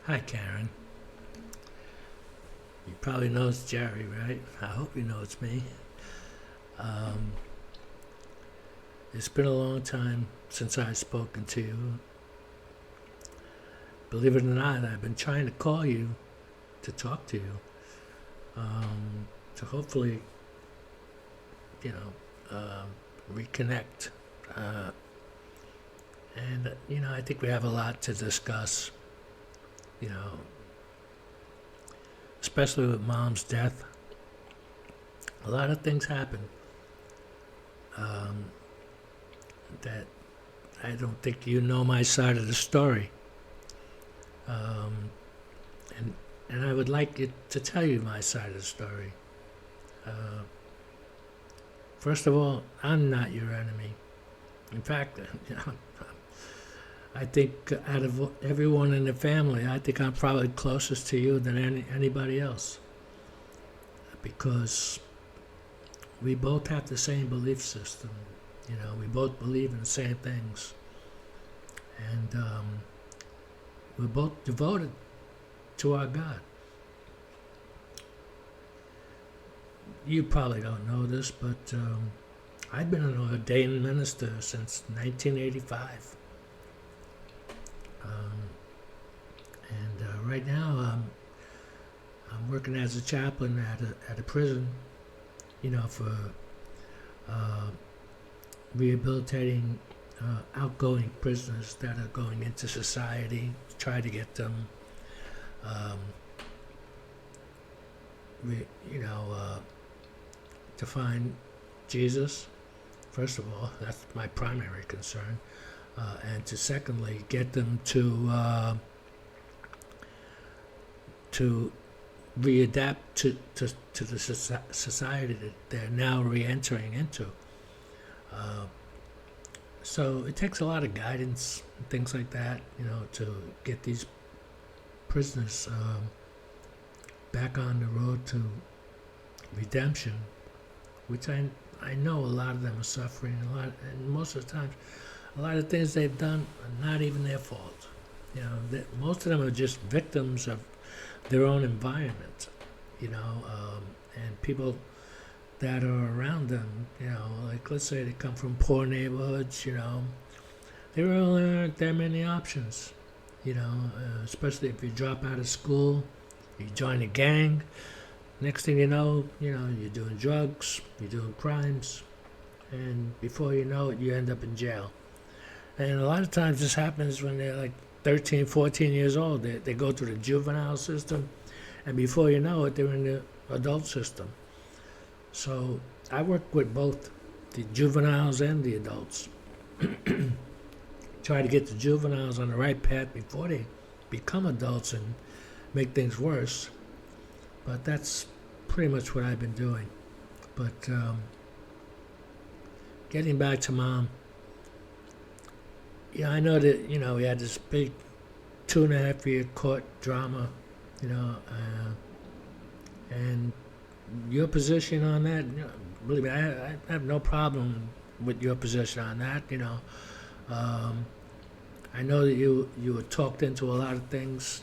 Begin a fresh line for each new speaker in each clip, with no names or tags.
Hi, Karen. You probably know it's Jerry, right? I hope you know it's me. Um, it's been a long time since I've spoken to you. Believe it or not, I've been trying to call you to talk to you. To hopefully, you know, reconnect. Uh, and I think we have a lot to discuss, you know, especially with mom's death. A lot of things happened um, that I don't think you know my side of the story. Um, and and I would like it to tell you my side of the story. Uh, First of all, I'm not your enemy. In fact, I think out of everyone in the family, I think I'm probably closest to you than anybody else because we both have the same belief system. We both believe in the same things, and we're both devoted to our God. You probably don't know this, but I've been an ordained minister since 1985. Um, and right now, I'm working as a chaplain at a prison, for uh, rehabilitating outgoing prisoners that are going into society, try to get them, um, re, you know, to find Jesus. First of all, that's my primary concern, and to secondly get them to readapt to the society that they're now re-entering into. Uh, so it takes a lot of guidance and things like that, to get these prisoners back on the road to redemption, which I know a lot of them are suffering and most of the times, a lot of things they've done are not even their fault. Most of them are just victims of their own environment, and people that are around them, like let's say they come from poor neighborhoods, there really aren't that many options, especially if you drop out of school, you join a gang, next thing you're doing drugs, you're doing crimes, and before you know it, you end up in jail. And a lot of times this happens when they're like 13, 14 years old. They go through the juvenile system, and before you know it, they're in the adult system. So I work with both the juveniles and the adults. Try to get the juveniles on the right path before they become adults and make things worse. But that's pretty much what I've been doing. But getting back to mom, I know that, we had this big 2.5 year court drama, and your position on that, believe me, I have no problem with your position on that, Um, I know that you were talked into a lot of things,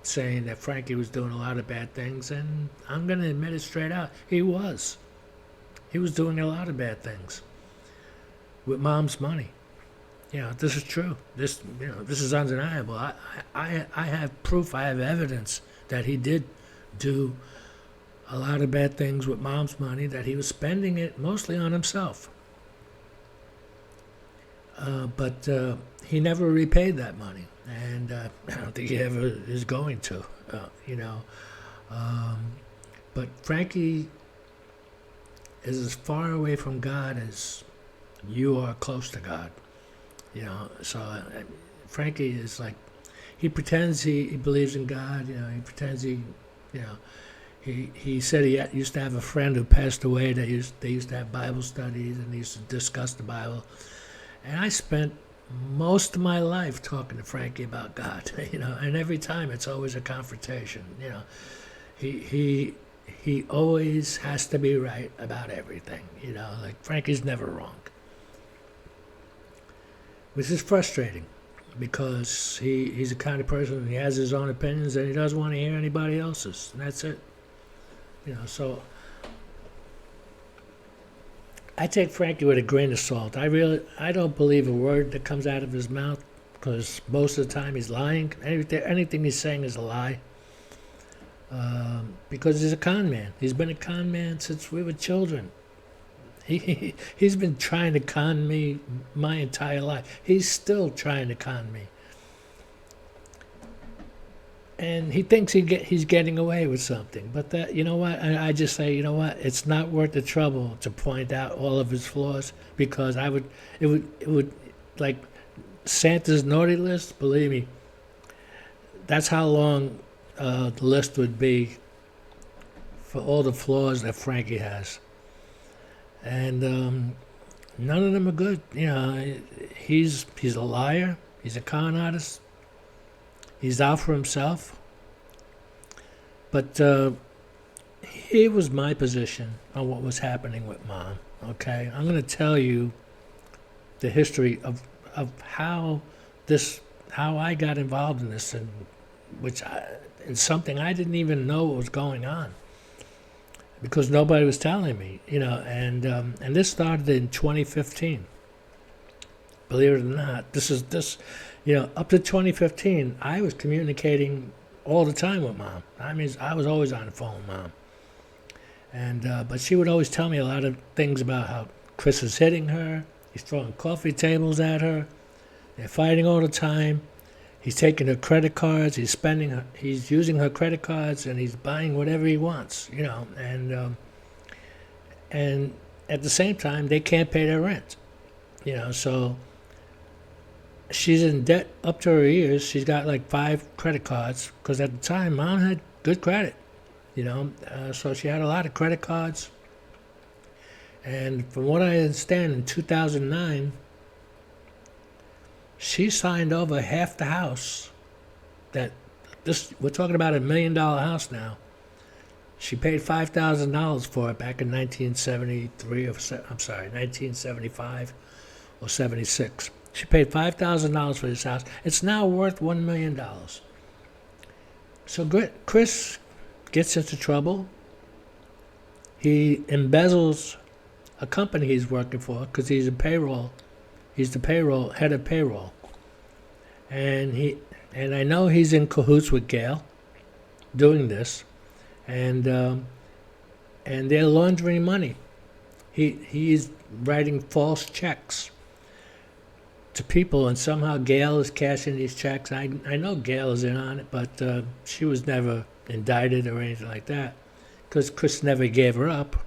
saying that Frankie was doing a lot of bad things, and I'm going to admit it straight out. He was. He was doing a lot of bad things with mom's money. This is true. This is undeniable. I have proof. I have evidence that he did do a lot of bad things with mom's money. That he was spending it mostly on himself. But he never repaid that money, and I don't think he ever is going to. Um, but Frankie is as far away from God as you are close to God. So Frankie is like, he pretends he believes in God. He pretends you know, he said used to have a friend who passed away. They used to have Bible studies and they used to discuss the Bible. And I spent most of my life talking to Frankie about God, and every time it's always a confrontation. He always has to be right about everything. Like Frankie's never wrong, which is frustrating. because he's the kind of person, he has his own opinions and he doesn't want to hear anybody else's. And that's it. So I take Frankie with a grain of salt. I don't believe a word that comes out of his mouth, because most of the time he's lying. Anything he's saying is a lie. Because he's a con man. He's been a con man since we were children. He's been trying to con me my entire life. He's still trying to con me. And he thinks he's getting away with something. But that, you know what? I just say, you know what? It's not worth the trouble to point out all of his flaws, because it would like Santa's naughty list. Believe me, that's how long the list would be for all the flaws that Frankie has. And none of them are good. He's a liar. He's a con artist. He's out for himself. But here was my position on what was happening with Mom. Okay, I'm going to tell you the history of how I got involved in this, and it's something I didn't even know what was going on, because nobody was telling me, and this started in 2015. Believe it or not, up to 2015, I was communicating all the time with Mom. I mean, I was always on the phone with Mom, and but she would always tell me a lot of things about how Chris is hitting her, he's throwing coffee tables at her, they're fighting all the time. He's taking her credit cards. He's using her credit cards, and he's buying whatever he wants. And at the same time, they can't pay their rent. So she's in debt up to her ears. She's got like 5 credit cards, because at the time, Mom had good credit. So she had a lot of credit cards. And from what I understand, in 2009. She signed over half the house. We're talking about $1 million house now. She paid $5,000 for it back in 1975 or 76. She paid $5,000 for this house. It's now worth $1 million. So Chris gets into trouble. He embezzles a company he's working for, because he's the head of payroll. And I know he's in cahoots with Gail doing this, and they're laundering money. He's writing false checks to people, and somehow Gail is cashing these checks. I know Gail is in on it, but she was never indicted or anything like that, because Chris never gave her up.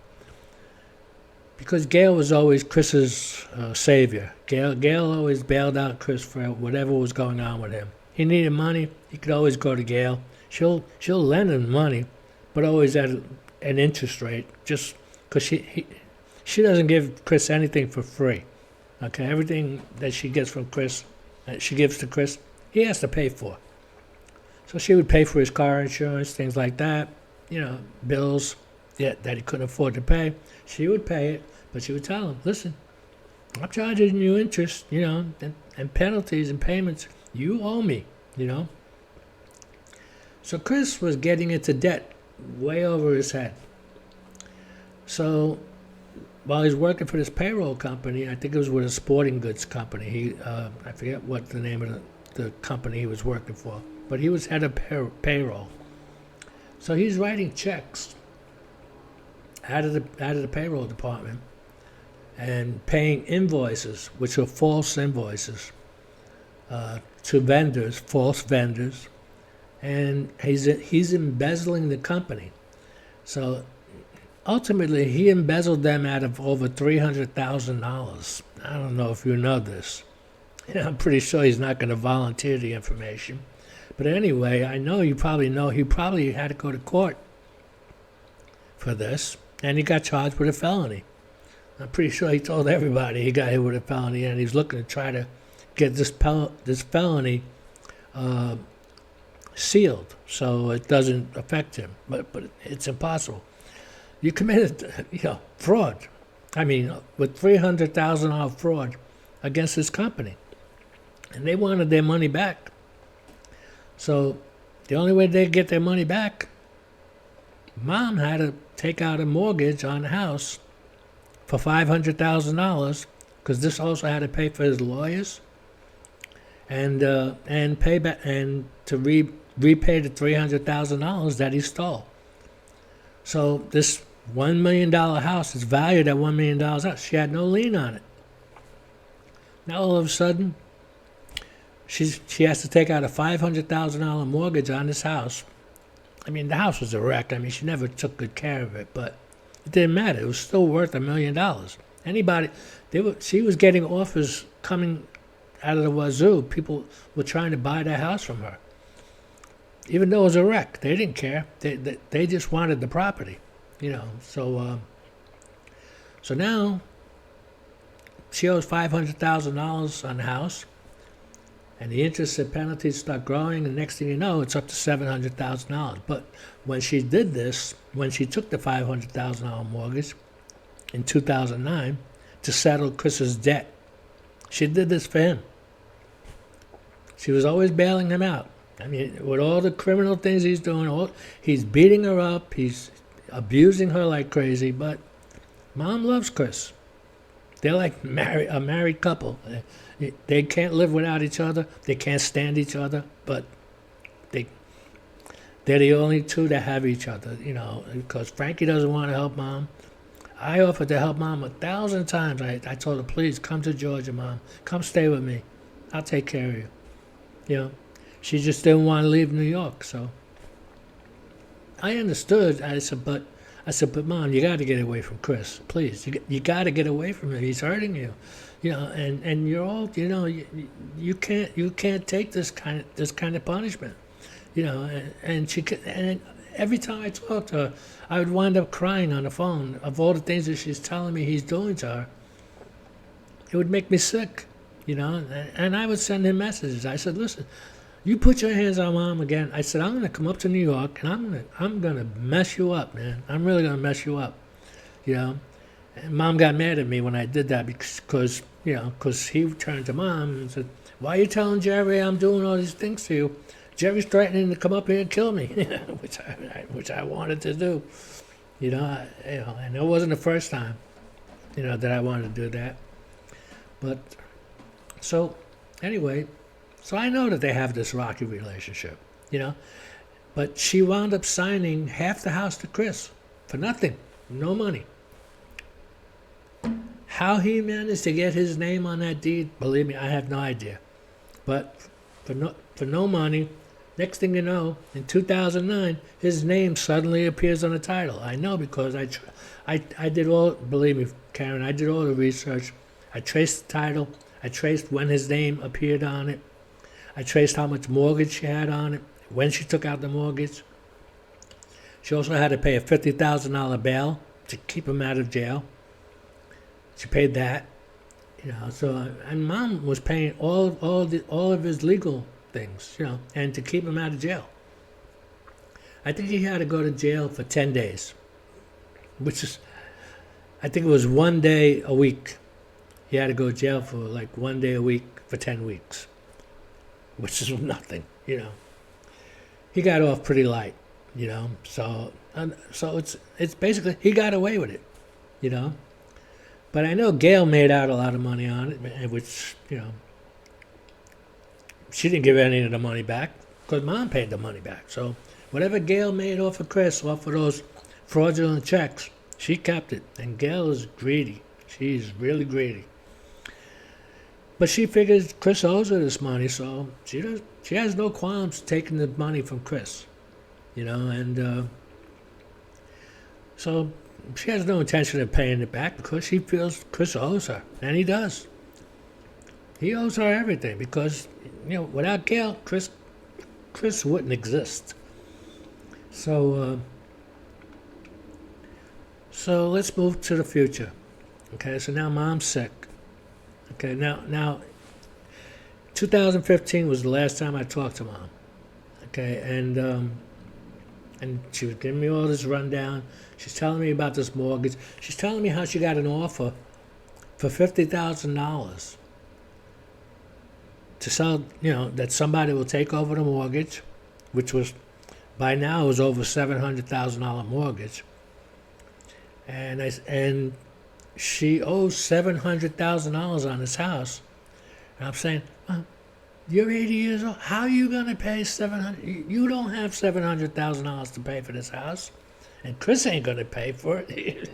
Because Gail was always Chris's savior. Gail always bailed out Chris for whatever was going on with him. He needed money, he could always go to Gail. She'll lend him money, but always at an interest rate, just because she doesn't give Chris anything for free. Okay, everything that she gets from Chris, she gives to Chris, he has to pay for. So she would pay for his car insurance, things like that, bills that he couldn't afford to pay. She would pay it, but she would tell him, listen, I'm charging you interest, and penalties and payments. You owe me, So Chris was getting into debt way over his head. So while he's working for this payroll company, I think it was with a sporting goods company. I forget what the name of the company he was working for, but he was head of payroll. So he's writing checks out of the payroll department and paying invoices, which are false invoices, to vendors, false vendors, and he's embezzling the company. So ultimately, he embezzled them out of over $300,000. I don't know if you know this. I'm pretty sure he's not going to volunteer the information. But anyway, I know you probably know he probably had to go to court for this. And he got charged with a felony. I'm pretty sure he told everybody he got hit with a felony, and he's looking to try to get this felony sealed so it doesn't affect him. But it's impossible. You committed, fraud. I mean, with $300,000 fraud against this company. and they wanted their money back. So the only way they get their money back, Mom had to take out a mortgage on the house for $500,000 because this also had to pay for his lawyers and pay back and to repay the $300,000 that he stole. So this $1 million house is valued at $1 million. She had no lien on it. Now all of a sudden, she has to take out a $500,000 mortgage on this house. I mean, the house was a wreck. I mean, she never took good care of it, but it didn't matter. It was still worth $1 million. She was getting offers coming out of the wazoo. People were trying to buy that house from her. Even though it was a wreck, they didn't care. They just wanted the property, So now she owes $500,000 on the house, and the interest and penalties start growing, and next thing you know, it's up to $700,000. But when she did this, when she took the $500,000 mortgage in 2009 to settle Chris's debt, she did this for him. She was always bailing him out. I mean, with all the criminal things he's doing, he's beating her up, he's abusing her like crazy, but Mom loves Chris. They're like a married couple. They can't live without each other. They can't stand each other, but they're the only two that have each other, because Frankie doesn't want to help Mom. I offered to help Mom 1,000 times. I told her, please, come to Georgia, Mom. Come stay with me. I'll take care of you. She just didn't want to leave New York, so I understood. I said, but Mom, you got to get away from Chris, please. You got to get away from him. He's hurting you, And you're old, you can't take this kind of punishment, And every time I talked to her, I would wind up crying on the phone of all the things that she's telling me he's doing to her. It would make me sick, And I would send him messages. I said, listen. You put your hands on Mom again. I said, I'm going to come up to New York and I'm going to mess you up, man. I'm really going to mess you up, And Mom got mad at me when I did that because he turned to Mom and said, why are you telling Jerry I'm doing all these things to you? Jerry's threatening to come up here and kill me, which I wanted to do, and it wasn't the first time, that I wanted to do that. But so anyway. So I know that they have this rocky relationship, But she wound up signing half the house to Chris for nothing, no money. How he managed to get his name on that deed, believe me, I have no idea. But for no money, next thing you know, in 2009, his name suddenly appears on the title. I know because I did all, believe me, Karen, I did all the research. I traced the title. I traced when his name appeared on it. I traced how much mortgage she had on it, when she took out the mortgage. She also had to pay a $50,000 bail to keep him out of jail. She paid that, and Mom was paying all of his legal things, and to keep him out of jail. I think he had to go to jail for 10 days, which is, I think it was 1 day a week. He had to go to jail for like 1 day a week for 10 weeks. Which is nothing, He got off pretty light, So it's basically he got away with it, But I know Gail made out a lot of money on it, which she didn't give any of the money back because Mom paid the money back. So whatever Gail made off of Chris, off of those fraudulent checks, she kept it. And Gail is greedy. She's really greedy. But she figures Chris owes her this money, so she has no qualms taking the money from Chris, and so she has no intention of paying it back because she feels Chris owes her, and he does. He owes her everything because, without Gail, Chris wouldn't exist. So let's move to the future. Okay, so now Mom's sick. Okay, now, 2015 was the last time I talked to Mom. Okay, and she was giving me all this rundown. She's telling me about this mortgage. She's telling me how she got an offer for $50,000 to sell, that somebody will take over the mortgage, which was, by now, it was over $700,000 mortgage. And she owes $700,000 on this house. And I'm saying, you're 80 years old. How are you going to pay $700,000? You don't have $700,000 to pay for this house. And Chris ain't going to pay for it.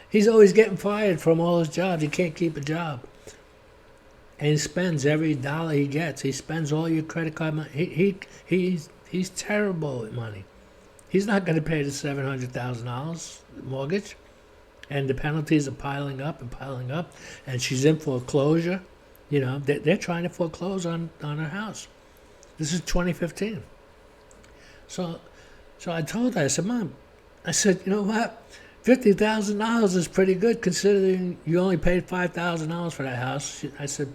He's always getting fired from all his jobs. He can't keep a job. And he spends every dollar he gets. He spends all your credit card money. He's terrible at money. He's not going to pay the $700,000 mortgage. And the penalties are piling up and piling up. And she's in foreclosure. They're trying to foreclose on her house. This is 2015. So I told her, I said, Mom, I said, you know what? $50,000 is pretty good considering you only paid $5,000 for that house. I said,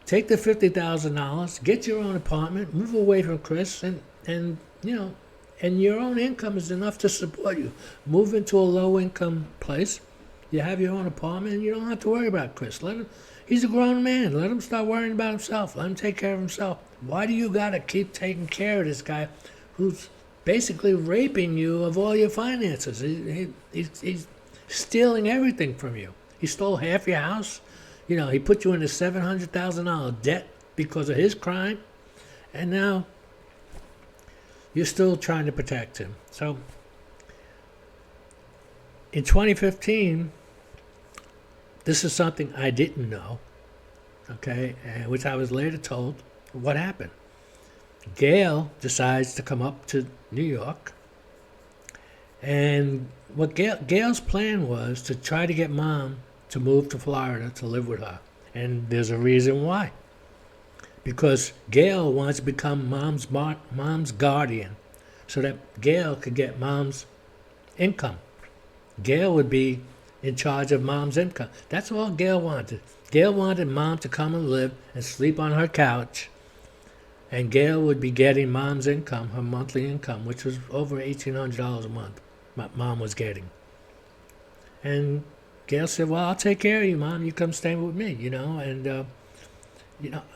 take the $50,000, get your own apartment, move away from Chris, and your own income is enough to support you. Move into a low-income place. You have your own apartment, and you don't have to worry about Chris. He's a grown man. Let him start worrying about himself. Let him take care of himself. Why do you got to keep taking care of this guy who's basically raping you of all your finances? He's stealing everything from you. He stole half your house. He put you in a $700,000 debt because of his crime. And now you're still trying to protect him. So in 2015, this is something I didn't know, okay, which I was later told what happened. Gail decides to come up to New York, and what Gail's plan was to try to get Mom to move to Florida to live with her. And there's a reason why. Because Gail wants to become Mom's guardian so that Gail could get Mom's income. Gail would be in charge of Mom's income. That's all Gail wanted. Gail wanted Mom to come and live and sleep on her couch, and Gail would be getting Mom's income, her monthly income, which was over $1,800 a month Mom was getting. And Gail said, well, I'll take care of you, Mom. You come stay with me, and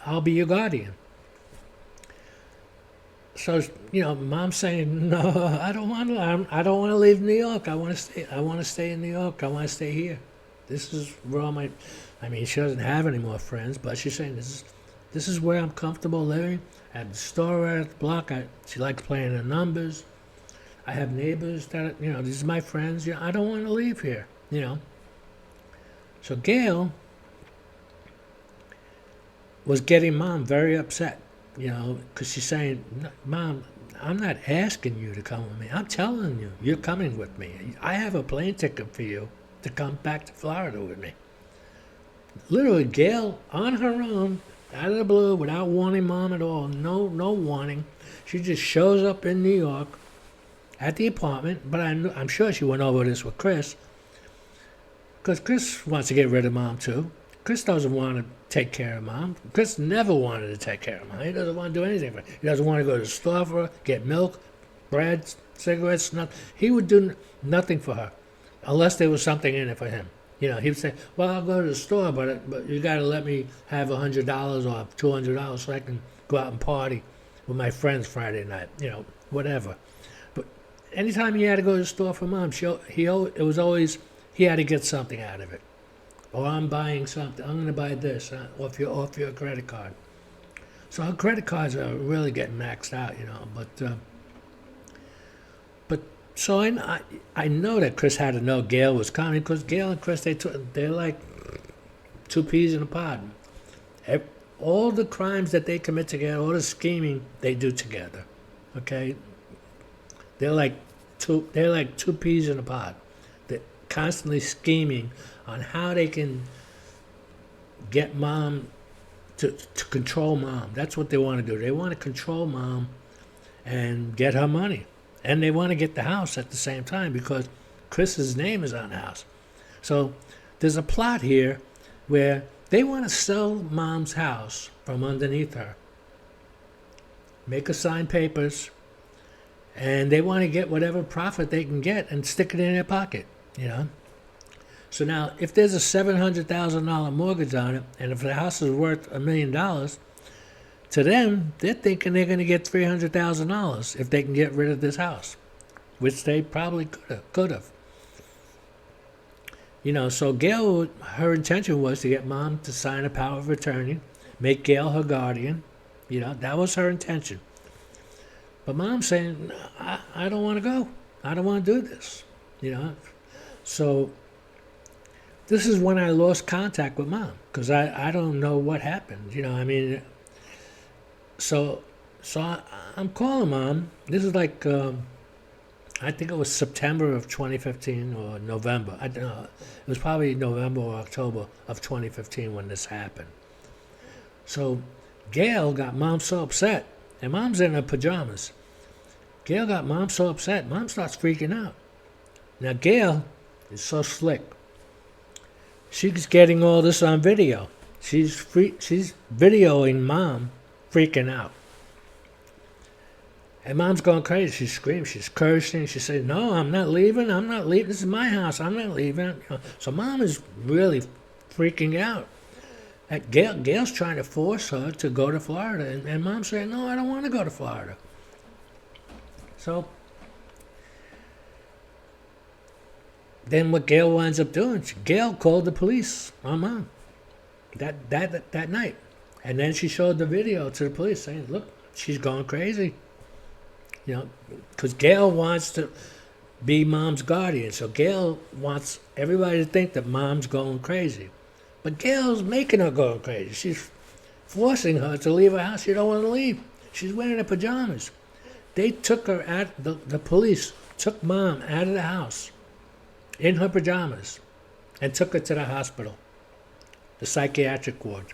I'll be your guardian. So, Mom's saying, no, I don't want to leave New York. I want to stay in New York. I want to stay here. This is where all she doesn't have any more friends, but she's saying this is where I'm comfortable living. I have the store right at the block. She likes playing the numbers. I have neighbors that, these are my friends. I don't want to leave here, So Gail was getting Mom very upset, because she's saying, Mom, I'm not asking you to come with me. I'm telling you, you're coming with me. I have a plane ticket for you to come back to Florida with me. Literally, Gail, on her own, out of the blue, without warning Mom at all, no warning, she just shows up in New York at the apartment. But I'm sure she went over this with Chris, because Chris wants to get rid of Mom too. Chris doesn't want to take care of Mom. Chris never wanted to take care of Mom. He doesn't want to do anything for her. He doesn't want to go to the store for her, get milk, bread, cigarettes, nothing. He would do nothing for her unless there was something in it for him. He would say, well, I'll go to the store, but you got to let me have $100 or $200 so I can go out and party with my friends Friday night, whatever. But anytime he had to go to the store for Mom, it was always he had to get something out of it. Or I'm buying something. I'm going to buy this off your credit card. So her credit cards are really getting maxed out, But so I know that Chris had to know Gail was coming, because Gail and Chris, they're like two peas in a pod. All the crimes that they commit together, all the scheming they do together. Okay, they're like two peas in a pod. They're constantly scheming on how they can get Mom to control Mom. That's what they want to do. They want to control Mom and get her money. And they want to get the house at the same time, because Chris's name is on the house. So there's a plot here where they want to sell Mom's house from underneath her, make her sign papers, and they want to get whatever profit they can get and stick it in their pocket, So now, if there's a $700,000 mortgage on it, and if the house is worth $1 million, to them, they're thinking they're going to get $300,000 if they can get rid of this house, which they probably could have. So Gail, her intention was to get mom to sign a power of attorney, make Gail her guardian. That was her intention. But mom's saying, I don't want to go. I don't want to do this. So this is when I lost contact with mom, because I don't know what happened. So I'm calling mom. This is like, I think it was September of 2015 or November. I don't know. It was probably November or October of 2015 when this happened. So Gail got mom so upset, and mom's in her pajamas. Gail got mom so upset, mom starts freaking out. Now Gail is so slick. She's getting all this on video. She's videoing mom freaking out. And mom's going crazy. She's screaming. She's cursing. She said, no, I'm not leaving. I'm not leaving. This is my house. I'm not leaving. So mom is really freaking out. Gail's trying to force her to go to Florida. And mom's saying, no, I don't want to go to Florida. So then what Gail winds up doing, Gail called the police on mom that night. And then she showed the video to the police saying, look, she's going crazy. Because Gail wants to be mom's guardian. So Gail wants everybody to think that mom's going crazy. But Gail's making her go crazy. She's forcing her to leave her house. She don't want to leave. She's wearing her pajamas. They took her the police took mom out of the house in her pajamas and took her to the hospital, the psychiatric ward,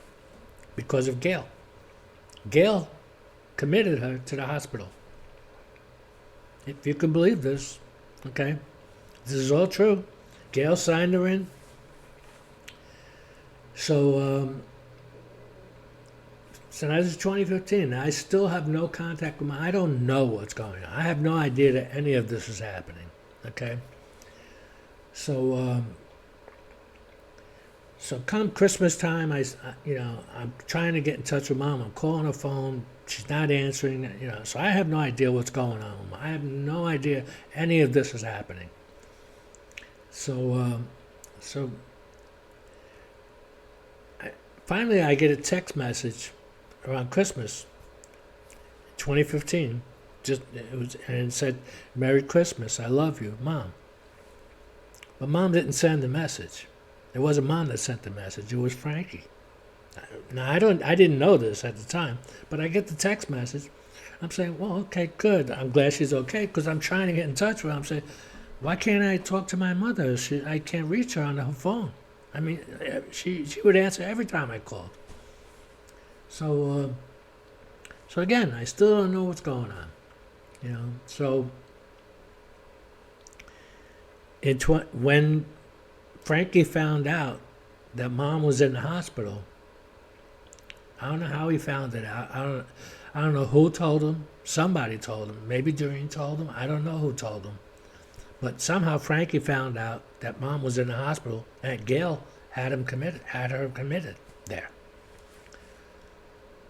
because of Gail. Gail committed her to the hospital. If you can believe this, okay? This is all true. Gail signed her in. So that is 2015. I still have no contact with I don't know what's going on. I have no idea that any of this is happening, okay? So come Christmas time, I'm trying to get in touch with mom. I'm calling her phone. She's not answering, so I have no idea what's going on. I have no idea any of this is happening. Finally I get a text message around Christmas, 2015. And it said, "Merry Christmas, I love you, Mom." But Mom didn't send the message. It wasn't Mom that sent the message. It was Frankie. Now I didn't know this at the time, but I get the text message. I'm saying, well, okay, good. I'm glad she's okay, because I'm trying to get in touch with her. I'm saying, why can't I talk to my mother? I can't reach her on her phone. I mean, she would answer every time I called. So again, I still don't know what's going on. So when Frankie found out that Mom was in the hospital, I don't know how he found it out. I don't know who told him. Somebody told him. Maybe Doreen told him. I don't know who told him. But somehow Frankie found out that Mom was in the hospital, and Gail had her committed there.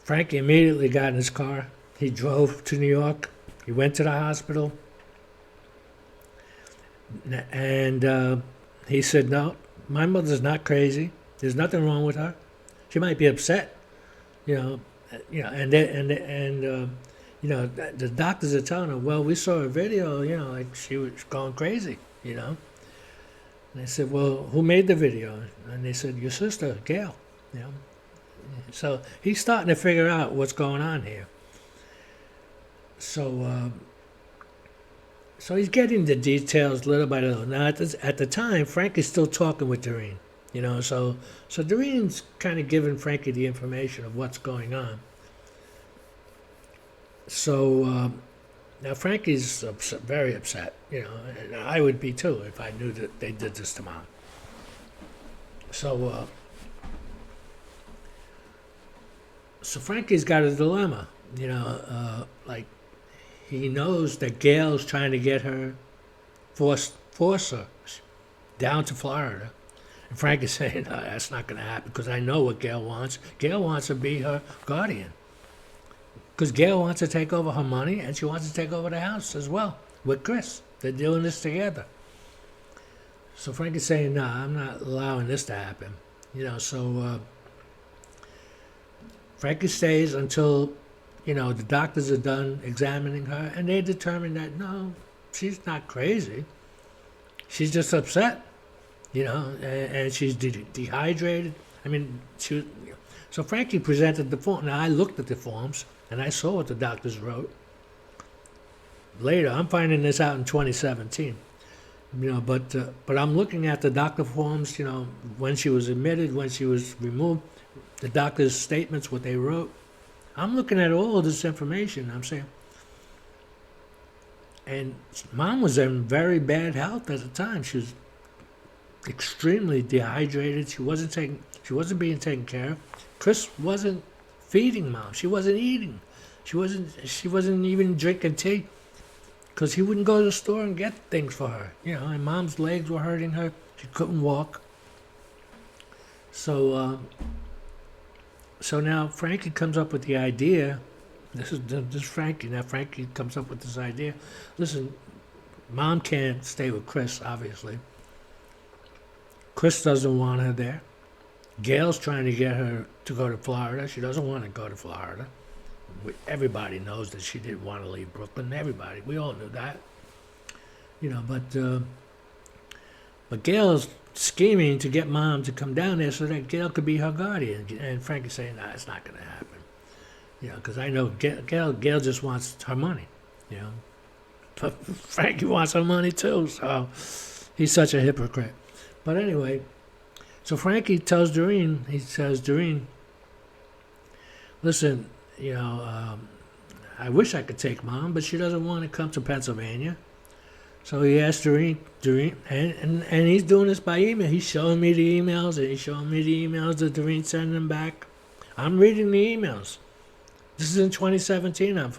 Frankie immediately got in his car. He drove to New York. He went to the hospital. And he said, no, my mother's not crazy. There's nothing wrong with her. She might be upset, and the doctors are telling her, well, we saw a video, like she was going crazy, And they said, well, who made the video? And they said, your sister, Gail, So he's starting to figure out what's going on here. So he's getting the details little by little. Now, at the time, Frank is still talking with Doreen, So Doreen's kind of giving Frankie the information of what's going on. So now Frankie's very upset, and I would be too if I knew that they did this to Mom. So Frankie's got a dilemma, like he knows that Gail's trying to get her, force her down to Florida, And Frank is saying, no, that's not going to happen because I know what Gail wants. Gail wants to be her guardian because Gail wants to take over her money and she wants to take over the house as well with Chris. They're doing this together. So Frank is saying, no, I'm not allowing this to happen. So Frankie stays until, the doctors are done examining her and they determine that, no, she's not crazy. She's just upset, and she's dehydrated. I mean, so Frankie presented the form. Now, I looked at the forms and I saw what the doctors wrote. Later, I'm finding this out in 2017. But I'm looking at the doctor forms, when she was admitted, when she was removed, the doctor's statements, what they wrote. I'm looking at all of this information. I'm saying, and Mom was in very bad health at the time. She was extremely dehydrated. She wasn't being taken care of. Chris wasn't feeding Mom. She wasn't eating. She wasn't even drinking tea. Because he wouldn't go to the store and get things for her. And Mom's legs were hurting her. She couldn't walk. So now Frankie comes up with the idea. This is Frankie. Now Frankie comes up with this idea. Listen, Mom can't stay with Chris, obviously. Chris doesn't want her there. Gail's trying to get her to go to Florida. She doesn't want to go to Florida. Everybody knows that she didn't want to leave Brooklyn. Everybody, we all knew that, But Gail's scheming to get Mom to come down there so that Gail could be her guardian. And Frankie's saying, "No, it's not going to happen." Because I know Gail just wants her money. But Frankie wants her money too. So he's such a hypocrite. But anyway, so Frankie tells Doreen. He says, "Doreen, listen. I wish I could take Mom, but she doesn't want to come to Pennsylvania." So he asked Doreen, and he's doing this by email. He's showing me the emails, and he's showing me the emails that Doreen sending them back. I'm reading the emails. This is in 2017.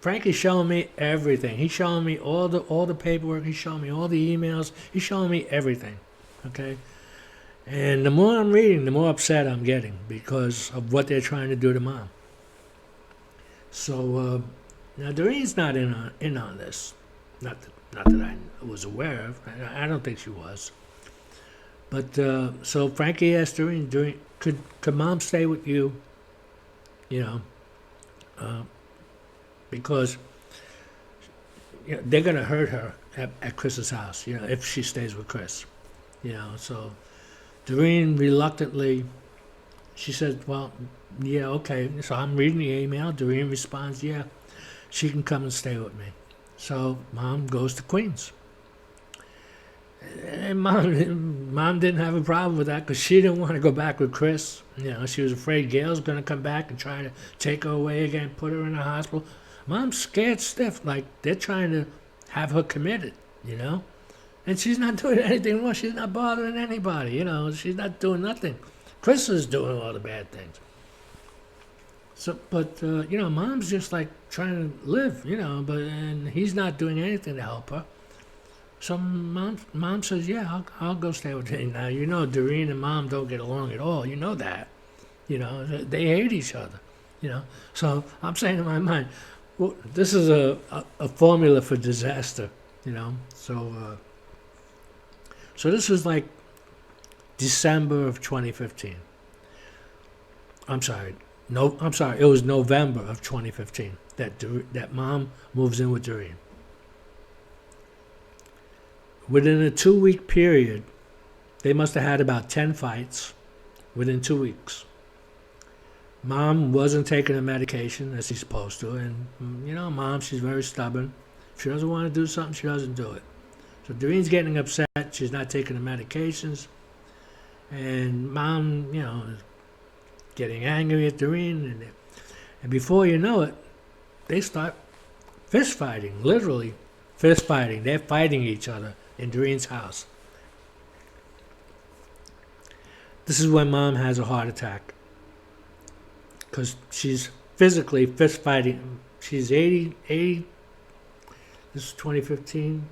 Frankie's showing me everything. He's showing me all the paperwork. He's showing me all the emails. He's showing me everything. Okay. And the more I'm reading, the more upset I'm getting because of what they're trying to do to Mom. So now Doreen's not in on this. Not that I was aware of. I don't think she was. But so Frankie asked Doreen, could Mom stay with you? Because they're gonna hurt her at Chris's house. If she stays with Chris. So Doreen reluctantly, she said, "Well, yeah, okay." So I'm reading the email. Doreen responds, "Yeah, she can come and stay with me." So Mom goes to Queens. And Mom didn't have a problem with that because she didn't want to go back with Chris. She was afraid Gail's going to come back and try to take her away again, put her in a hospital. Mom's scared stiff, like they're trying to have her committed, And she's not doing anything wrong. She's not bothering anybody, She's not doing nothing. Chris is doing all the bad things. So, but Mom's just like trying to live, and he's not doing anything to help her. So Mom says, "Yeah, I'll go stay with you." Now, Doreen and Mom don't get along at all. You know that. They hate each other. So I'm saying in my mind, well, this is a formula for disaster. So this was like December of 2015. I'm sorry. It was November of 2015 that Mom moves in with Doreen. Within a 2-week period, they must have had about 10 fights within 2 weeks. Mom wasn't taking her medication as she's supposed to, and Mom, she's very stubborn. If she doesn't want to do something, she doesn't do it. So Doreen's getting upset. She's not taking the medications, and Mom, is getting angry at Doreen, and before you know it, they start fist fighting, literally fist fighting. They're fighting each other in Doreen's house. This is when Mom has a heart attack because she's physically fist fighting. She's 80. This is 2015.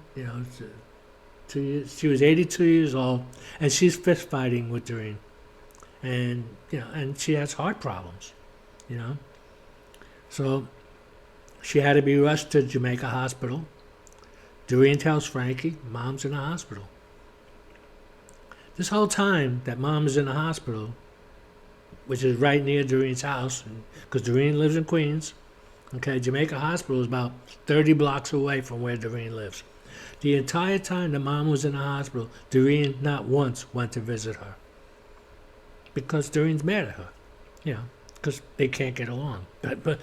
2 years. She was 82 years old, and she's fist fighting with Doreen, and and she has heart problems, you know. So she had to be rushed to Jamaica Hospital. Doreen tells Frankie, "Mom's in the hospital." This whole time that Mom is in the hospital, which is right near Doreen's house, because Doreen lives in Queens. Okay, Jamaica Hospital is about 30 blocks away from where Doreen lives. The entire time that Mom was in the hospital, Doreen not once went to visit her. Because Doreen's mad at her, because they can't get along. But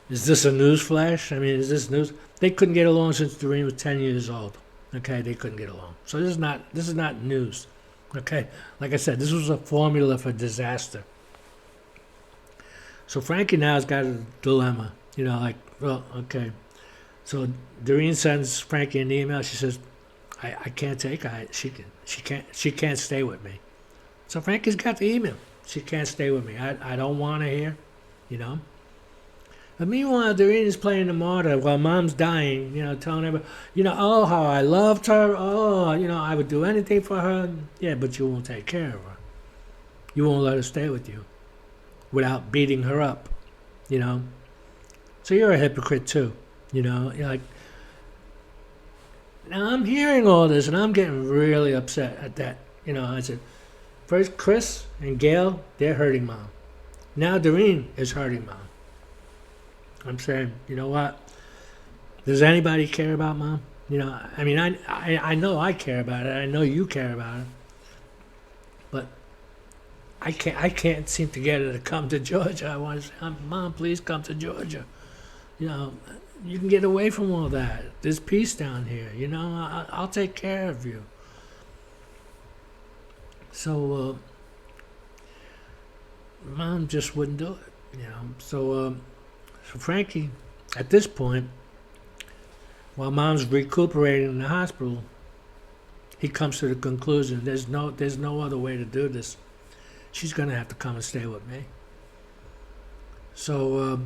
is this a news flash? I mean, is this news? They couldn't get along since Doreen was 10 years old. Okay, they couldn't get along. So this is not news. Okay, like I said, this was a formula for disaster. So Frankie now has got a dilemma. Well, okay. So Doreen sends Frankie an email. She says, "I can't take her. She can't stay with me." So Frankie's got the email. She can't stay with me. I don't want her here, But meanwhile, Doreen is playing the martyr while Mom's dying, telling everybody, oh, how I loved her. Oh, I would do anything for her. Yeah, but you won't take care of her. You won't let her stay with you without beating her up, So you're a hypocrite too, You're like, now I'm hearing all this and I'm getting really upset at that. I said, first Chris and Gail, they're hurting Mom. Now Doreen is hurting Mom. I'm saying, you know what? Does anybody care about Mom? I mean, I know I care about it. I know you care about it. But I can't seem to get her to come to Georgia. I want to say, Mom, please come to Georgia. You can get away from all that. There's peace down here. I'll take care of you. So Mom just wouldn't do it. So Frankie, at this point, while Mom's recuperating in the hospital, he comes to the conclusion there's no other way to do this. She's going to have to come and stay with me. So,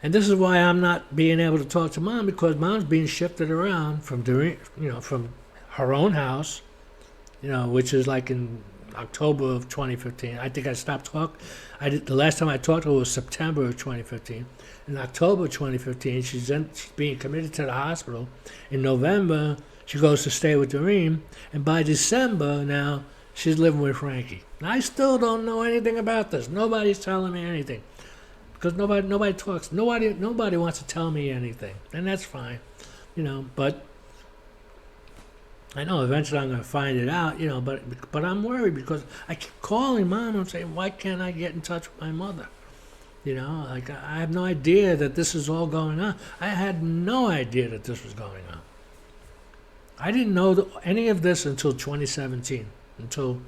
and this is why I'm not being able to talk to Mom, because Mom's being shifted around from from her own house, which is like in October of 2015. I think I stopped talking. The last time I talked to her was September of 2015. In October 2015, she's being committed to the hospital. In November, she goes to stay with Doreen, and by December now, she's living with Frankie. I still don't know anything about this. Nobody's telling me anything, because nobody talks. Nobody wants to tell me anything, and that's fine, But I know eventually I'm going to find it out, but I'm worried because I keep calling Mom and saying, why can't I get in touch with my mother? I have no idea that this is all going on. I had no idea that this was going on. I didn't know any of this until 2017, until,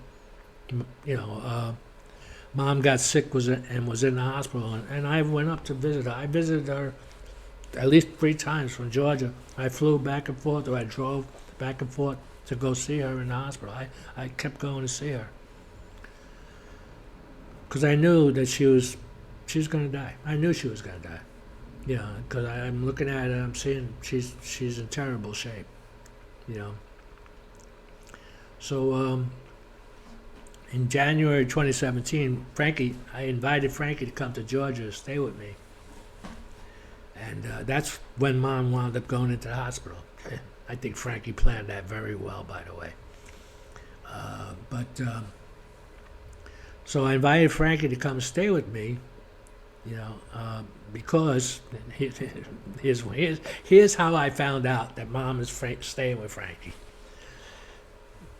Mom got sick and was in the hospital, and I went up to visit her. I visited her at least 3 times from Georgia. I flew back and forth, or I drove back and forth to go see her in the hospital. I kept going to see her because I knew that she was going to die. I knew she was going to die. Because I'm looking at her, I'm seeing she's in terrible shape. So in January 2017, I invited Frankie to come to Georgia to stay with me, and that's when Mom wound up going into the hospital. I think Frankie planned that very well, by the way. So I invited Frankie to come stay with me, because here's how I found out that Mom is staying with Frankie.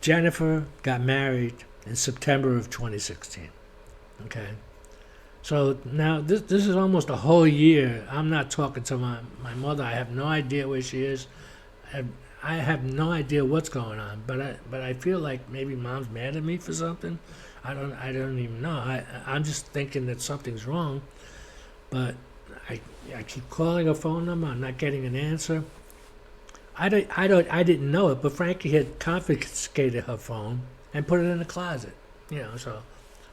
Jennifer got married in September of 2016. Okay. So now this is almost a whole year. I'm not talking to my mother. I have no idea where she is. I have no idea what's going on, but I feel like maybe Mom's mad at me for something. I don't even know. I'm just thinking that something's wrong, but I keep calling her phone number. I'm not getting an answer. I didn't know it, but Frankie had confiscated her phone and put it in the closet. So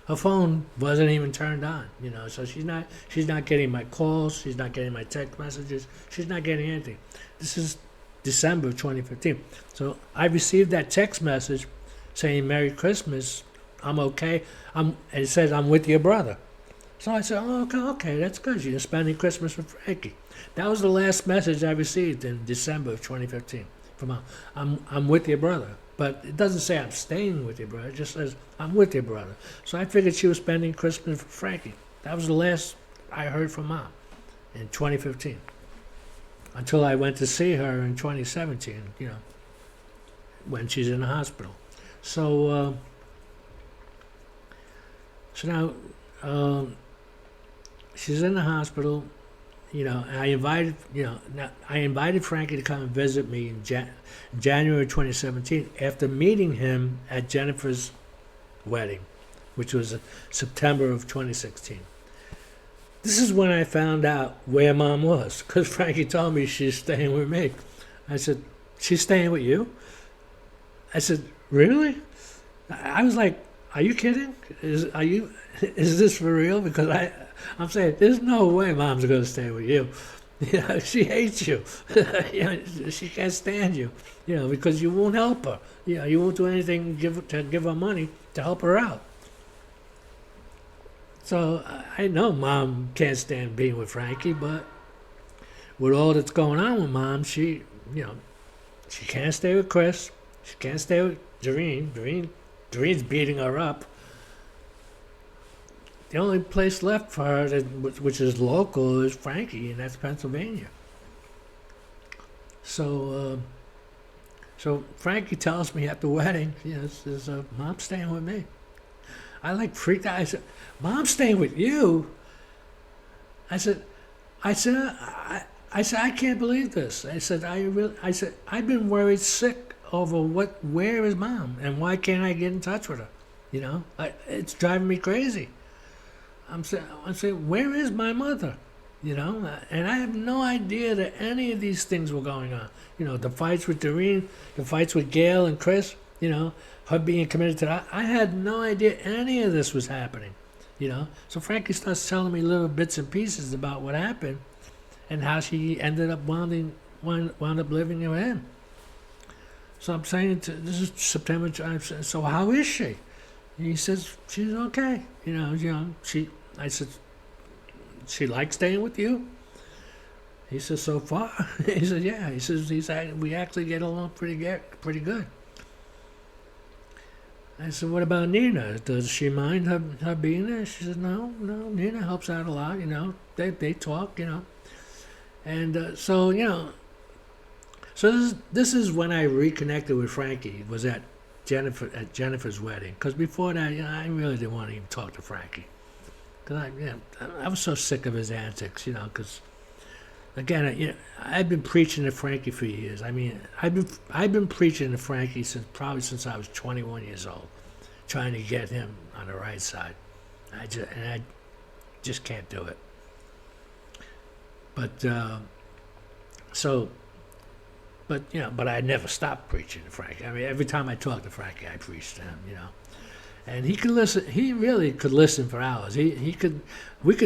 her phone wasn't even turned on. So she's not getting my calls. She's not getting my text messages. She's not getting anything. This is December of 2015. So I received that text message saying Merry Christmas. I'm okay. And it says I'm with your brother. So I said, oh, okay, that's good. You're spending Christmas with Frankie. That was the last message I received in December of 2015 from her. I'm with your brother. But it doesn't say I'm staying with your brother. It just says I'm with your brother. So I figured she was spending Christmas with Frankie. That was the last I heard from Mom in 2015. Until I went to see her in 2017, when she's in the hospital. So now she's in the hospital. I invited Frankie to come and visit me in January 2017 after meeting him at Jennifer's wedding, which was September of 2016. This is when I found out where Mom was, because Frankie told me she's staying with me. I said, she's staying with you? I said, really? I was like, are you kidding? Is this for real? Because I'm saying, there's no way Mom's going to stay with you. She hates you. She can't stand you, because you won't help her. You won't do anything to give her money to help her out. So I know Mom can't stand being with Frankie, but with all that's going on with Mom, she can't stay with Chris. She can't stay with Doreen. Doreen's beating her up. The only place left for her, which is local, is Frankie, and that's Pennsylvania. So Frankie tells me at the wedding, says, Mom's staying with me. I freaked out. I said, Mom's staying with you? I said, I can't believe this. I said, I've been worried sick over where is Mom and why can't I get in touch with her? It's driving me crazy. I'm saying, where is my mother? And I have no idea that any of these things were going on. The fights with Doreen, the fights with Gail and Chris, her being committed to that. I had no idea any of this was happening, So Frankie starts telling me little bits and pieces about what happened and how she ended up wound up living with him. So I'm saying, this is September, so how is she? And he says, she's okay. I said, she likes staying with you? He says, so far? He said, yeah. He says, we actually get along pretty good. I said, what about Nina? Does she mind her being there? She said, no, Nina helps out a lot, They talk, And so this is when I reconnected with Frankie. It was at Jennifer's wedding. Because before that, I really didn't want to even talk to Frankie. Because I was so sick of his antics, because again, I've been preaching to Frankie for years. I mean, I've been preaching to Frankie since I was 21 years old, trying to get him on the right side. I just can't do it. But but I never stopped preaching to Frankie. I mean, every time I talked to Frankie, I preached to him, And he could listen. He really could listen for hours. We could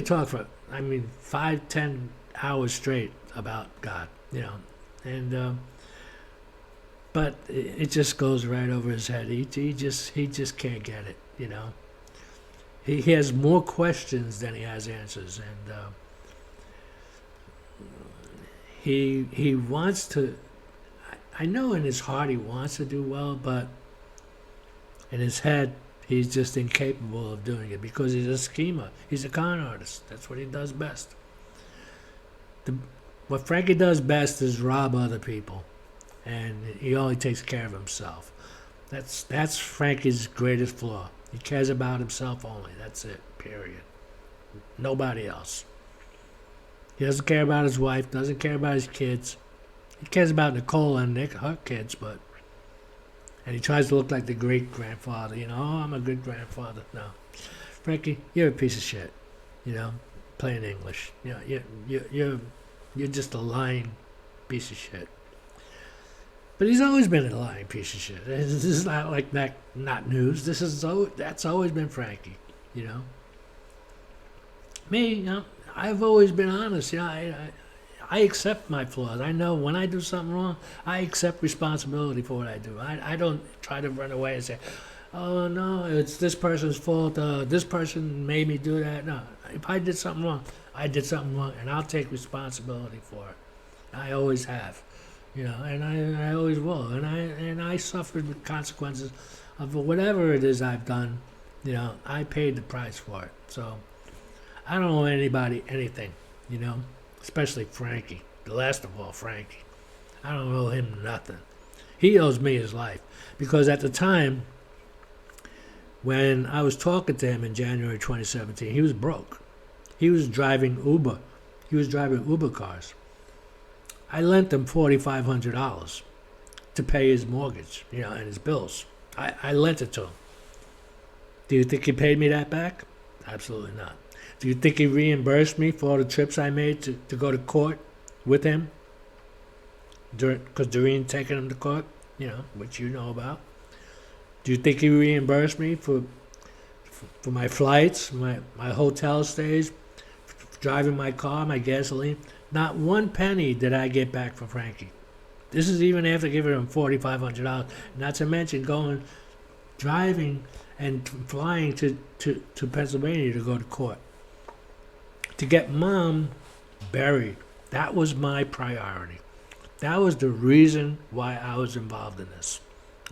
talk for 5-10 hours straight about God, And but it just goes right over his head. He just can't get it, He has more questions than he has answers, and he wants to. I know in his heart he wants to do well, but in his head he's just incapable of doing it because he's a schemer. He's a con artist. That's what he does best. What Frankie does best is rob other people, and he only takes care of himself. That's Frankie's greatest flaw. He cares about himself only. That's it, period. Nobody else. He doesn't care about his wife, doesn't care about his kids. He cares about Nicole and Nick, her kids, and he tries to look like the great grandfather. I'm a good grandfather. No, Frankie, you're a piece of shit. Plain English. You're just a lying piece of shit. But he's always been a lying piece of shit. This is not like that. Not news. That's always been Frankie. Me, I've always been honest. I accept my flaws. I know when I do something wrong, I accept responsibility for what I do. I don't try to run away and say, oh no, it's this person's fault. This person made me do that. No, if I did something wrong, I did something wrong, and I'll take responsibility for it. I always have, and I always will, and I suffered the consequences of whatever it is I've done. I paid the price for it. So I don't owe anybody anything, especially Frankie. The last of all, Frankie. I don't owe him nothing. He owes me his life because at the time when I was talking to him in January 2017, he was broke. He was driving Uber. He was driving Uber cars. I lent him $4,500 to pay his mortgage, and his bills. I lent it to him. Do you think he paid me that back? Absolutely not. Do you think he reimbursed me for all the trips I made to go to court with him? Because Doreen taking him to court, which you know about. Do you think he reimbursed me for my flights, my hotel stays, driving my car, my gasoline? Not one penny did I get back from Frankie. This is even after giving him $4,500. Not to mention driving and flying to Pennsylvania to go to court. To get Mom buried. That was my priority. That was the reason why I was involved in this.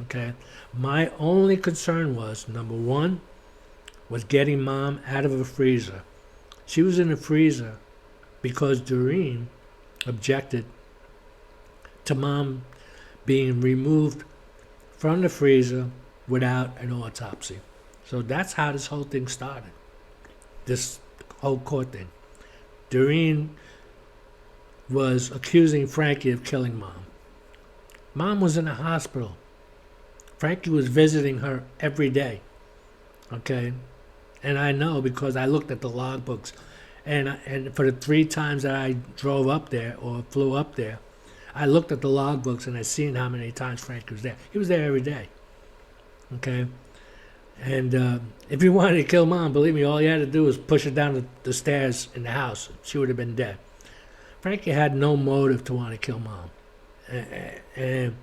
Okay? My only concern was, number one, was getting Mom out of a freezer. She was in a freezer because Doreen objected to Mom being removed from the freezer without an autopsy. So that's how this whole thing started. This whole court thing. Doreen was accusing Frankie of killing Mom. Mom was in a hospital. Frankie was visiting her every day. Okay? And I know because I looked at the logbooks. And for the 3 times that I drove up there or flew up there, I looked at the logbooks and I seen how many times Frankie was there. He was there every day. Okay? And if you wanted to kill Mom, believe me, all you had to do was push her down the stairs in the house. She would have been dead. Frankie had no motive to want to kill Mom. And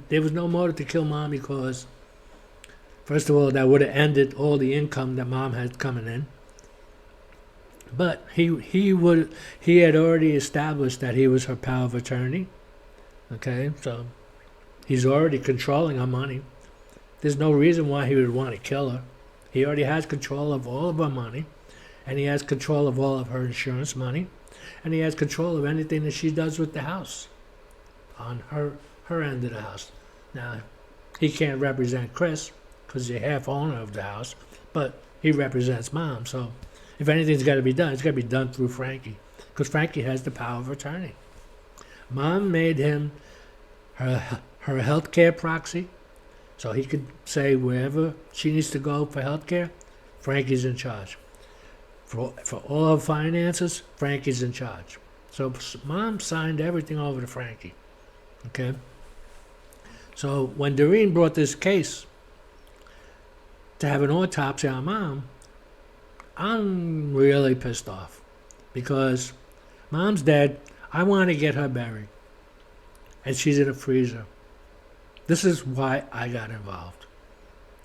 there was no motive to kill Mom because, first of all, that would have ended all the income that Mom had coming in. But he had already established that he was her power of attorney. Okay, so he's already controlling her money. There's no reason why he would want to kill her. He already has control of all of her money, and he has control of all of her insurance money, and he has control of anything that she does with the house, on her end of the house. Now, he can't represent Chris because he's a half owner of the house, but he represents Mom. So if anything's got to be done, it's got to be done through Frankie because Frankie has the power of attorney. Mom made him her health care proxy. So he could say wherever she needs to go for health care, Frankie's in charge. For all of finances, Frankie's in charge. So Mom signed everything over to Frankie. Okay? So when Doreen brought this case to have an autopsy on Mom, I'm really pissed off. Because Mom's dead. I want to get her buried. And she's in a freezer. This is why I got involved,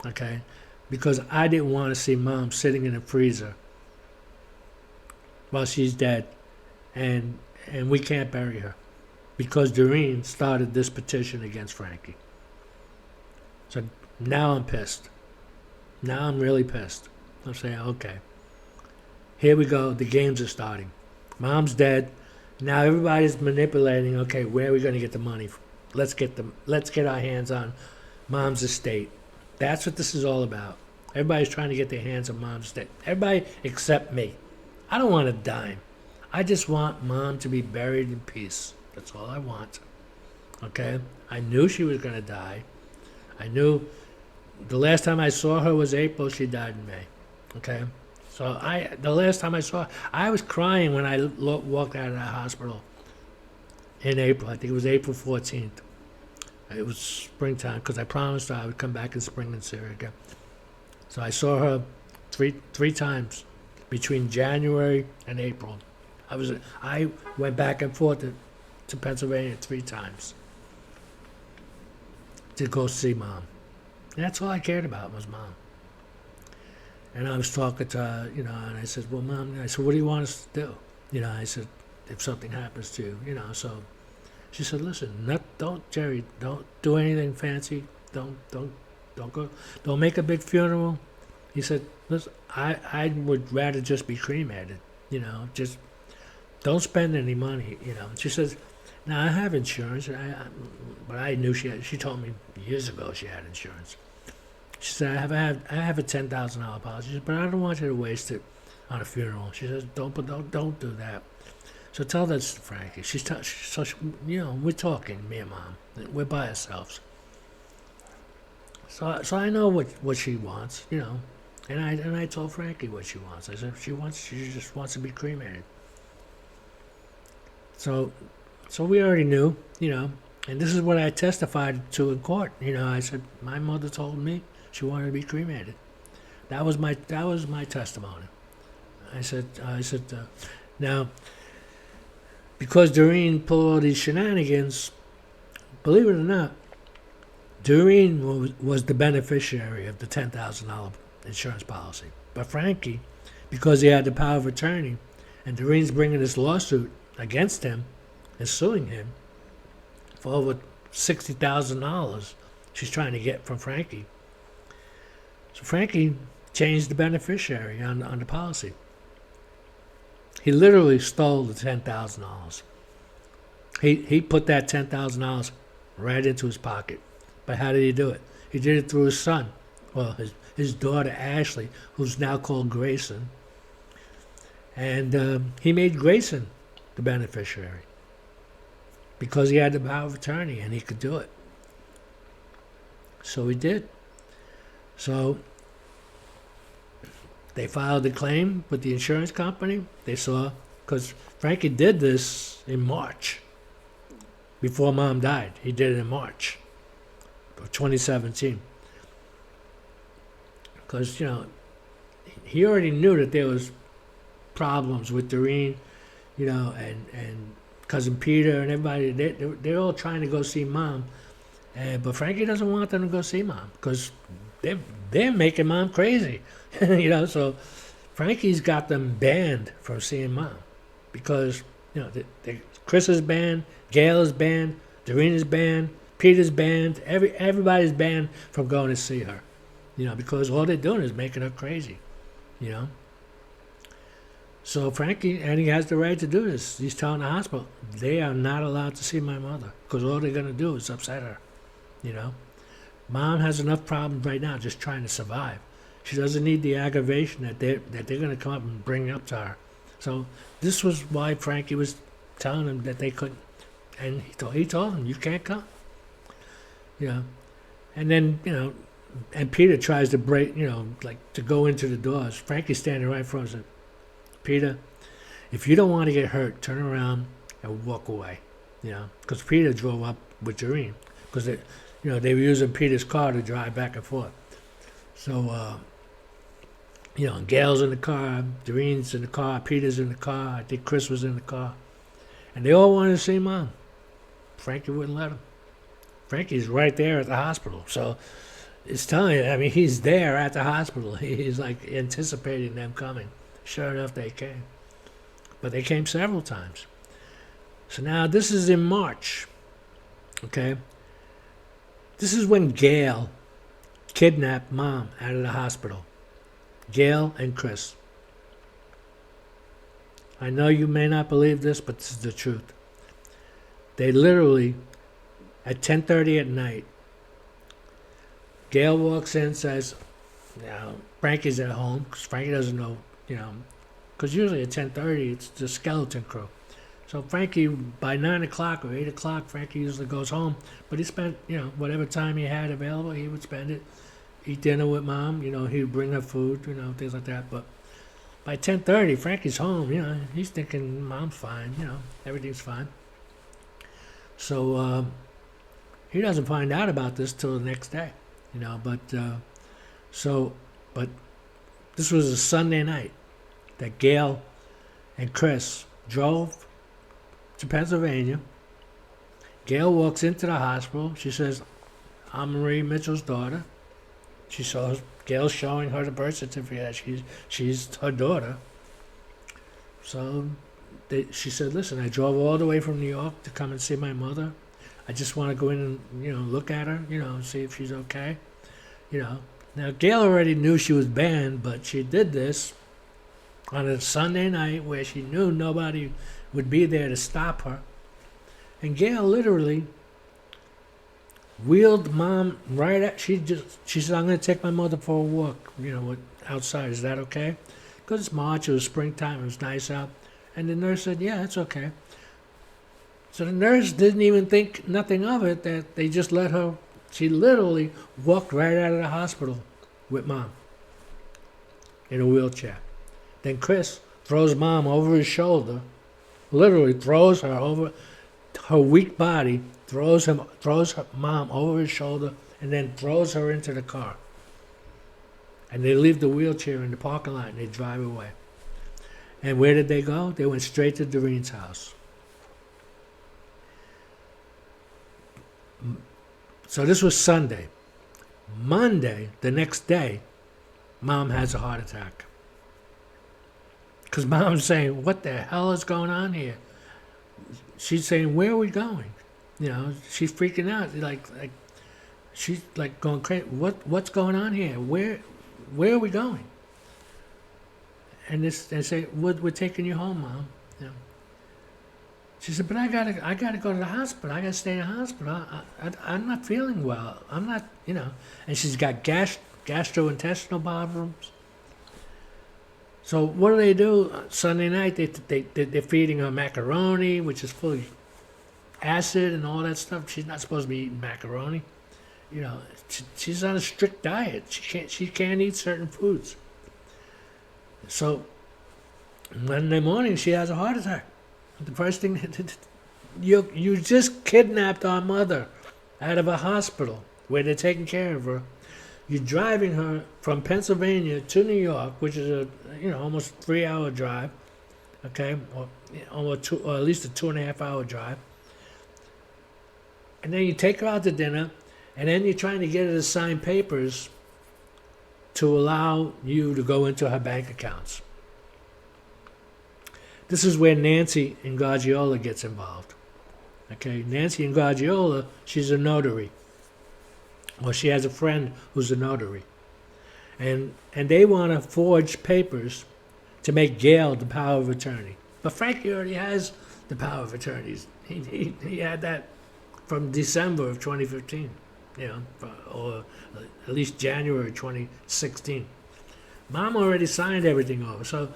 okay? Because I didn't want to see Mom sitting in a freezer while she's dead, and we can't bury her because Doreen started this petition against Frankie. So now I'm pissed. Now I'm really pissed. I'm saying, okay, here we go. The games are starting. Mom's dead. Now everybody's manipulating. Okay, where are we going to get the money from? Let's get our hands on Mom's estate. That's what this is all about. Everybody's trying to get their hands on Mom's estate. Everybody except me. I don't want a dime. I just want Mom to be buried in peace. That's all I want. Okay? I knew she was going to die. I knew the last time I saw her was April. She died in May. Okay? So the last time I saw her, I was crying when I walked out of that hospital in April. I think it was April 14th. It was springtime because I promised her I would come back in spring and see her again. So I saw her three times between January and April. I went back and forth to Pennsylvania 3 times to go see Mom. And that's all I cared about was Mom. And I was talking to her, and I said, well, Mom, I said, what do you want us to do? I said, if something happens to you, so she said, listen, Jerry, don't do anything fancy. Don't go, don't make a big funeral. He said, listen, I would rather just be cremated, just don't spend any money, She says, now I have insurance, but I knew she told me years ago she had insurance. She said, I have a $10,000 policy, she said, but I don't want you to waste it on a funeral. She says, don't do that. So tell that to Frankie. We're talking, me and Mom. We're by ourselves. So I know what she wants, and I told Frankie what she wants. I said, she just wants to be cremated. So we already knew, and this is what I testified to in court. I said, my mother told me she wanted to be cremated. That was my testimony. I said, now, because Doreen pulled all these shenanigans, believe it or not, Doreen was the beneficiary of the $10,000 insurance policy. But Frankie, because he had the power of attorney, and Doreen's bringing this lawsuit against him and suing him for over $60,000 she's trying to get from Frankie. So Frankie changed the beneficiary on the policy. He literally stole the $10,000. He put that $10,000 right into his pocket. But how did he do it? He did it through his son. Well, his daughter Ashley, who's now called Grayson. And he made Grayson the beneficiary because he had the power of attorney and he could do it. So he did. So they filed a claim with the insurance company. They saw, because Frankie did this in March, before Mom died. He did it in March of 2017. Because, he already knew that there was problems with Doreen, and Cousin Peter and everybody. They're all trying to go see Mom. But Frankie doesn't want them to go see Mom because they're making Mom crazy. So Frankie's got them banned from seeing Mom because, Chris is banned, Gail is banned, Doreen is banned, Peter's banned, everybody's banned from going to see her, because all they're doing is making her crazy, So Frankie, and he has the right to do this, he's telling the hospital, they are not allowed to see my mother because all they're going to do is upset her, Mom has enough problems right now just trying to survive. She doesn't need the aggravation that they're going to come up and bring up to her. So this was why Frankie was telling them that they couldn't. And he told them, you can't come. And then, and Peter tries to break, to go into the doors. Frankie's standing right in front of him. Peter, if you don't want to get hurt, turn around and walk away. Because Peter drove up with Doreen. Because they were using Peter's car to drive back and forth. So, Gail's in the car, Doreen's in the car, Peter's in the car, I think Chris was in the car. And they all wanted to see Mom. Frankie wouldn't let them. Frankie's right there at the hospital. So it's telling you, he's there at the hospital. He's like anticipating them coming. Sure enough, they came. But they came several times. So now this is in March. Okay? This is when Gail kidnapped Mom out of the hospital. Gail and Chris. I know you may not believe this, but this is the truth. They literally, at 10:30 at night, Gail walks in and says, Frankie's at home, because Frankie doesn't know, because usually at 10:30 it's the skeleton crew. So Frankie, by 9 o'clock or 8 o'clock, Frankie usually goes home. But he spent, whatever time he had available, he would spend it. Eat dinner with Mom, he would bring her food, things like that. But by 10:30, Frankie's home, he's thinking Mom's fine, everything's fine. So he doesn't find out about this till the next day, but this was a Sunday night that Gail and Chris drove to Pennsylvania. Gail walks into the hospital. She says, I'm Marie Mitchell's daughter. She saw Gail showing her the birth certificate. She's her daughter. So she said, listen, I drove all the way from New York to come and see my mother. I just want to go in and, look at her, see if she's okay. Now Gail already knew she was banned, but she did this on a Sunday night where she knew nobody would be there to stop her. And Gail literally wheeled Mom right at, she said, I'm going to take my mother for a walk, outside. Is that okay? Because it's March, it was springtime, it was nice out. And the nurse said, yeah, it's okay. So the nurse didn't even think nothing of it, that they just let her, she literally walked right out of the hospital with Mom in a wheelchair. Then Chris throws Mom over his shoulder, literally throws her over her weak body, throws her Mom over his shoulder, and then throws her into the car. And they leave the wheelchair in the parking lot and they drive away. And where did they go? They went straight to Doreen's house. So this was Sunday. Monday, the next day, Mom has a heart attack. Because Mom's saying, what the hell is going on here? She's saying, where are we going? She's freaking out. Like she's like going crazy. What's going on here? Where are we going? And they say, we're taking you home, Mom. She said, but I gotta go to the hospital. I gotta stay in the hospital. I'm not feeling well. I'm not, And she's got gastrointestinal problems. So what do? Sunday night, they're feeding her macaroni, which is full of acid and all that stuff. She's not supposed to be eating macaroni. She's on a strict diet. She can't eat certain foods. So Monday morning, she has a heart attack. The first thing, you just kidnapped our mother out of a hospital where they're taking care of her. You're driving her from Pennsylvania to New York, which is a almost 3-hour drive, okay, or at least a 2.5-hour drive. And then you take her out to dinner, and then you're trying to get her to sign papers to allow you to go into her bank accounts. This is where Nancy Ingargiola gets involved. Okay, Nancy Ingargiola, she's a notary. Well, she has a friend who's a notary. And they want to forge papers to make Gail the power of attorney. But Frankie already has the power of attorneys. He had that from December of 2015, or at least January 2016. Mom already signed everything over. So,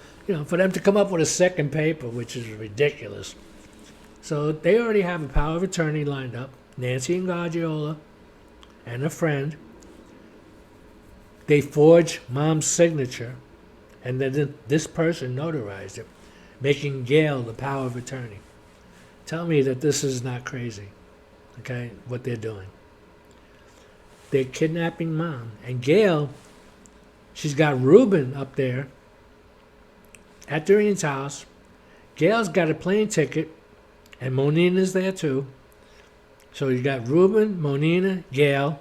for them to come up with a second paper, which is ridiculous. So they already have a power of attorney lined up, Nancy Ingargiola and a friend. They forge Mom's signature, and then this person notarized it, making Gail the power of attorney. Tell me that this is not crazy, okay, what they're doing. They're kidnapping Mom. And Gail, she's got Ruben up there at Doreen's house. Gail's got a plane ticket, and Monina's there too. So you got Ruben, Monina, Gail,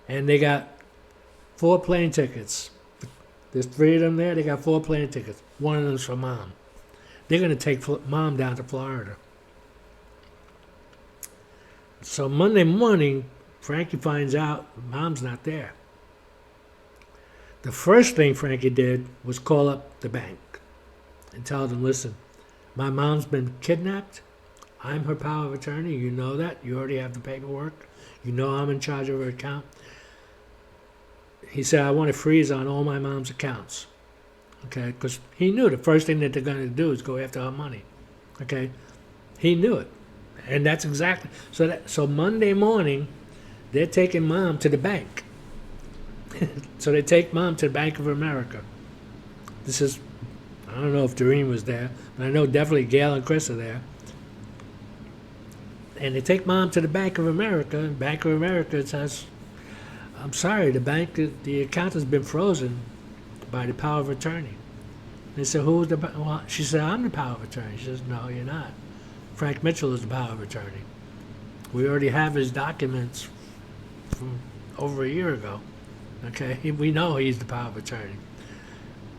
and they got 4 plane tickets. There's 3 of them there. They got 4 plane tickets. One of them's for Mom. They're going to take Mom down to Florida. So Monday morning, Frankie finds out Mom's not there. The first thing Frankie did was call up the bank and tell them, listen, my mom's been kidnapped. I'm her power of attorney. You know that. You already have the paperwork. You know I'm in charge of her account. He said, I want to freeze on all my mom's accounts. Okay? Because he knew the first thing that they're going to do is go after her money. Okay? He knew it. And that's exactly. So Monday morning, they're taking Mom to the bank. So they take Mom to the Bank of America. This is, I don't know if Doreen was there, but I know definitely Gail and Chris are there. And they take Mom to the Bank of America. Bank of America says, I'm sorry, the account has been frozen by the power of attorney. They said, who's the, well, she said, I'm the power of attorney. She says, no, you're not. Frank Mitchell is the power of attorney. We already have his documents from over a year ago. Okay, we know he's the power of attorney.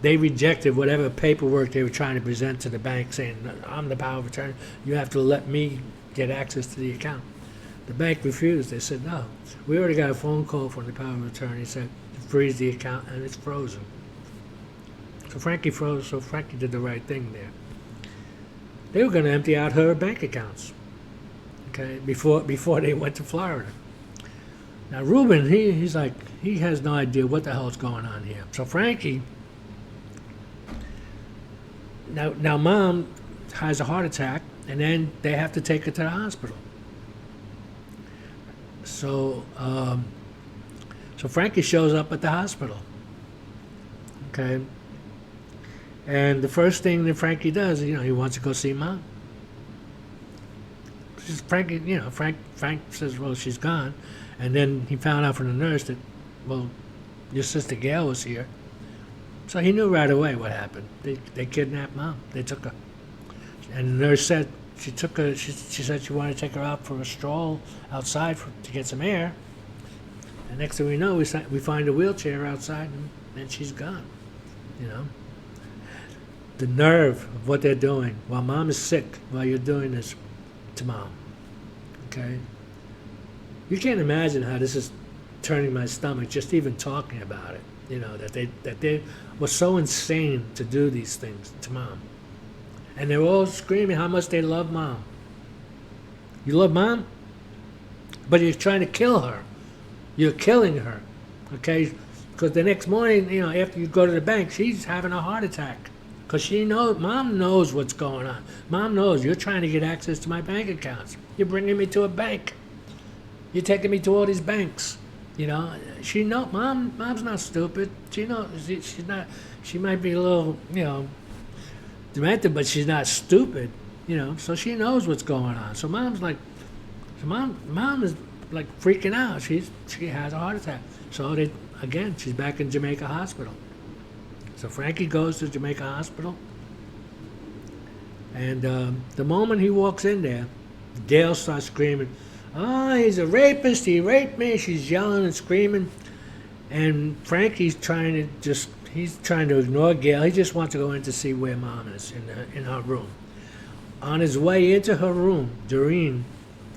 They rejected whatever paperwork they were trying to present to the bank saying, I'm the power of attorney. You have to let me get access to the account. The bank refused. They said, no. We already got a phone call from the power of attorney saying to freeze the account, and it's frozen. So Frankie froze, so Frankie did the right thing there. They were going to empty out her bank accounts, okay, before they went to Florida. Now Ruben, he's like, he has no idea what the hell's going on here. So Frankie, now mom has a heart attack, and then they have to take her to the hospital. So Frankie shows up at the hospital, okay? And the first thing that Frankie does, he wants to go see mom. Frank says, well, she's gone. And then he found out from the nurse that, well, your sister Gail was here. So he knew right away what happened. They kidnapped mom. They took her. And the nurse said she said she wanted to take her out for a stroll outside to get some air. And next thing we know, we find a wheelchair outside, and she's gone. The nerve of what they're doing while mom is sick, while you're doing this to mom. Okay? You can't imagine how this is turning my stomach just even talking about it. That they were so insane to do these things to mom. And they're all screaming how much they love mom. You love mom? But you're trying to kill her. You're killing her. Okay? Because the next morning, after you go to the bank, she's having a heart attack. Because mom knows what's going on. Mom knows you're trying to get access to my bank accounts. You're bringing me to a bank. You're taking me to all these banks. Mom's not stupid. She knows she's not. She might be a little, demented, but she's not stupid. So she knows what's going on. So mom is like freaking out. She has a heart attack. So she's back in Jamaica Hospital. So Frankie goes to Jamaica Hospital, and the moment he walks in there, Gail starts screaming, "Oh, he's a rapist! He raped me!" She's yelling and screaming, and Frankie's trying to ignore Gail. He just wants to go in to see where mom is in her room. On his way into her room, Doreen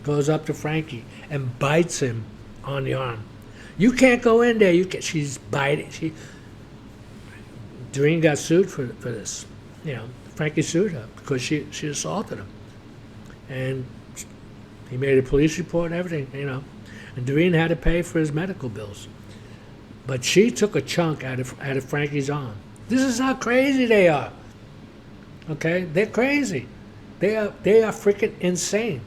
goes up to Frankie and bites him on the arm. You can't go in there. She's biting. Doreen got sued for this. Frankie sued her because she assaulted him. And he made a police report and everything, And Doreen had to pay for his medical bills. But she took a chunk out of Frankie's arm. This is how crazy they are. Okay? They're crazy. They are freaking insane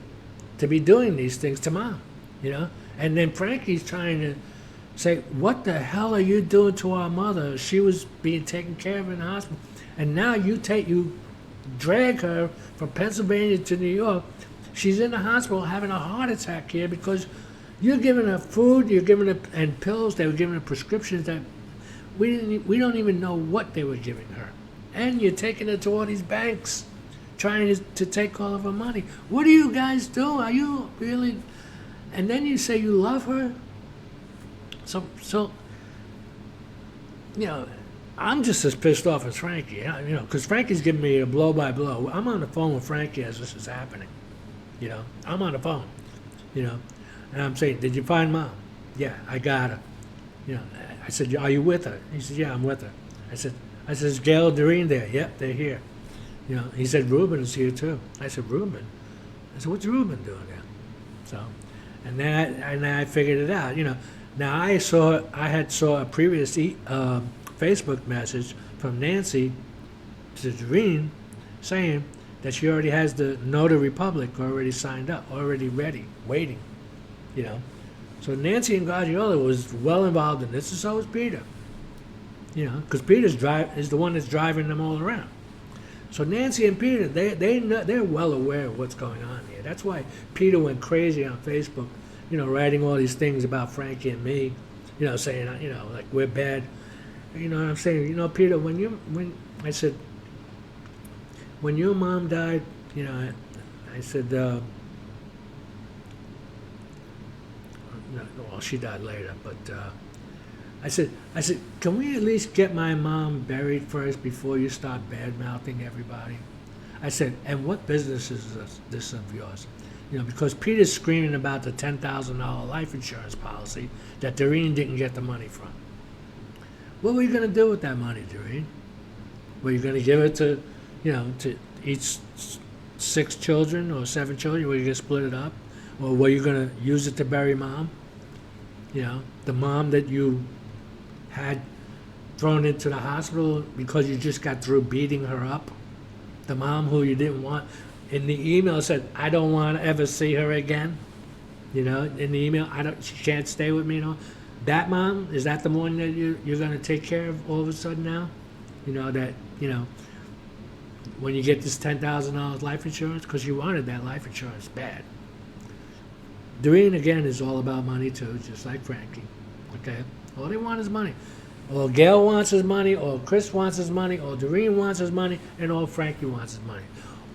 to be doing these things to mom, And then Frankie's trying to say, what the hell are you doing to our mother? She was being taken care of in the hospital. And now you drag her from Pennsylvania to New York. She's in the hospital having a heart attack here because you're giving her food, you're giving her, and pills. They were giving her prescriptions that we don't even know what they were giving her. And you're taking her to all these banks, trying to take all of her money. What do you guys do? Are you really? And then you say you love her? So, I'm just as pissed off as Frankie, because Frankie's giving me a blow by blow. I'm on the phone with Frankie as this is happening, I'm on the phone, and I'm saying, did you find mom? Yeah, I got her. I said, are you with her? He said, yeah, I'm with her. I said, is Gail and Doreen there? Yep, they're here. He said, Ruben is here too. I said, Ruben? I said, what's Ruben doing there? So, and then I figured it out, Now I had saw a previous Facebook message from Nancy to Doreen saying that she already has the Notary Public already signed up, already ready, waiting, So Nancy and Guardiola was well involved in this, and so was Peter, because Peter's is the one that's driving them all around. So Nancy and Peter, they're well aware of what's going on here. That's why Peter went crazy on Facebook, writing all these things about Frankie and me, saying, like we're bad. What I'm saying, Peter, when I said, when your mom died, I said, no, well, she died later, but I said, can we at least get my mom buried first before you start bad mouthing everybody? I said, and what business is this of yours? Because Peter's screaming about the $10,000 life insurance policy that Doreen didn't get the money from. What were you going to do with that money, Doreen? Were you going to give it to each 6 children or 7 children? Were you going to split it up? Or were you going to use it to bury mom? The mom that you had thrown into the hospital because you just got through beating her up. The mom who you didn't want. In the email said, I don't want to ever see her again. In the email, she can't stay with me. That mom, is that the one that you're going to take care of all of a sudden now? When you get this $10,000 life insurance, because you wanted that life insurance bad. Doreen, again, is all about money, too, just like Frankie. Okay? All they want is money. Or Gail wants his money, or Chris wants his money, or Doreen wants his money, and all Frankie wants his money.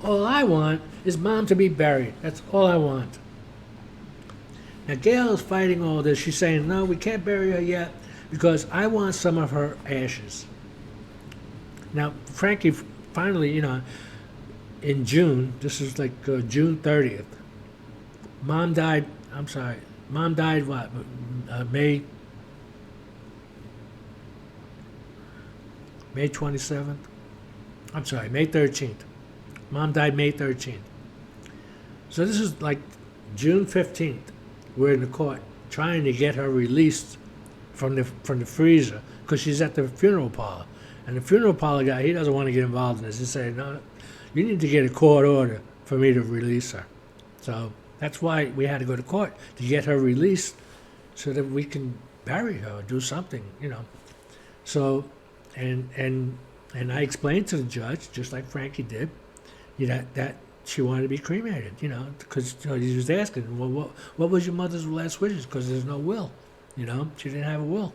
All I want is mom to be buried. That's all I want. Now, Gail is fighting all this. She's saying, no, we can't bury her yet because I want some of her ashes. Now, Frankie, finally, in June, this is like June 30th, Mom died what? May 27th? I'm sorry, May 13th. Mom died May 13th. So this is like June 15th. We're in the court trying to get her released from the freezer because she's at the funeral parlor. And the funeral parlor guy, he doesn't want to get involved in this. He said, no, you need to get a court order for me to release her. So that's why we had to go to court, to get her released so that we can bury her or do something, So, and I explained to the judge, just like Frankie did, that she wanted to be cremated, because he was asking, well, what was your mother's last wishes? Because there's no will, she didn't have a will.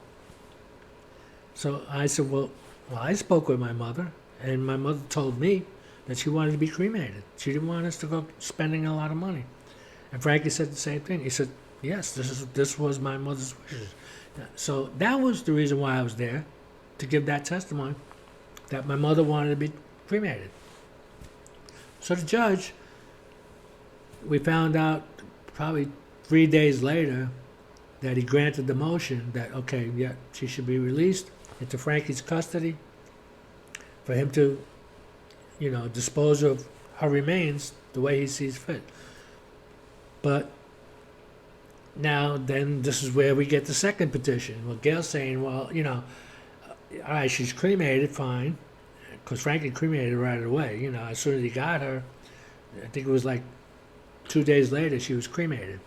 So I said, well, I spoke with my mother, and my mother told me that she wanted to be cremated. She didn't want us to go spending a lot of money. And Frankie said the same thing. He said, yes, this was my mother's wishes. So that was the reason why I was there, to give that testimony, that my mother wanted to be cremated. So the judge, we found out probably 3 days later that he granted the motion that, okay, yeah, she should be released into Frankie's custody for him to, dispose of her remains the way he sees fit. But now, then, this is where we get the second petition. Well, Gail's saying, well, all right, she's cremated, fine, because Frankie cremated her right away. As soon as he got her, I think it was like 2 days later, she was cremated.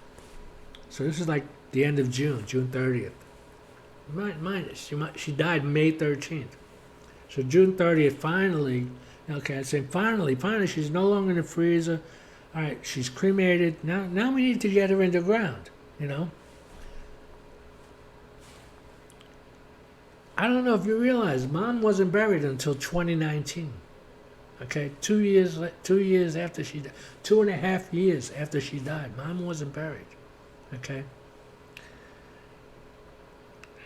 So this is like the end of June 30th. She died May 13th. So June 30th, finally, okay, I said, finally, she's no longer in the freezer. All right, she's cremated. Now we need to get her in the ground, I don't know if you realize, Mom wasn't buried until 2019. Okay, 2 years after she died, 2.5 years after she died, Mom wasn't buried. Okay.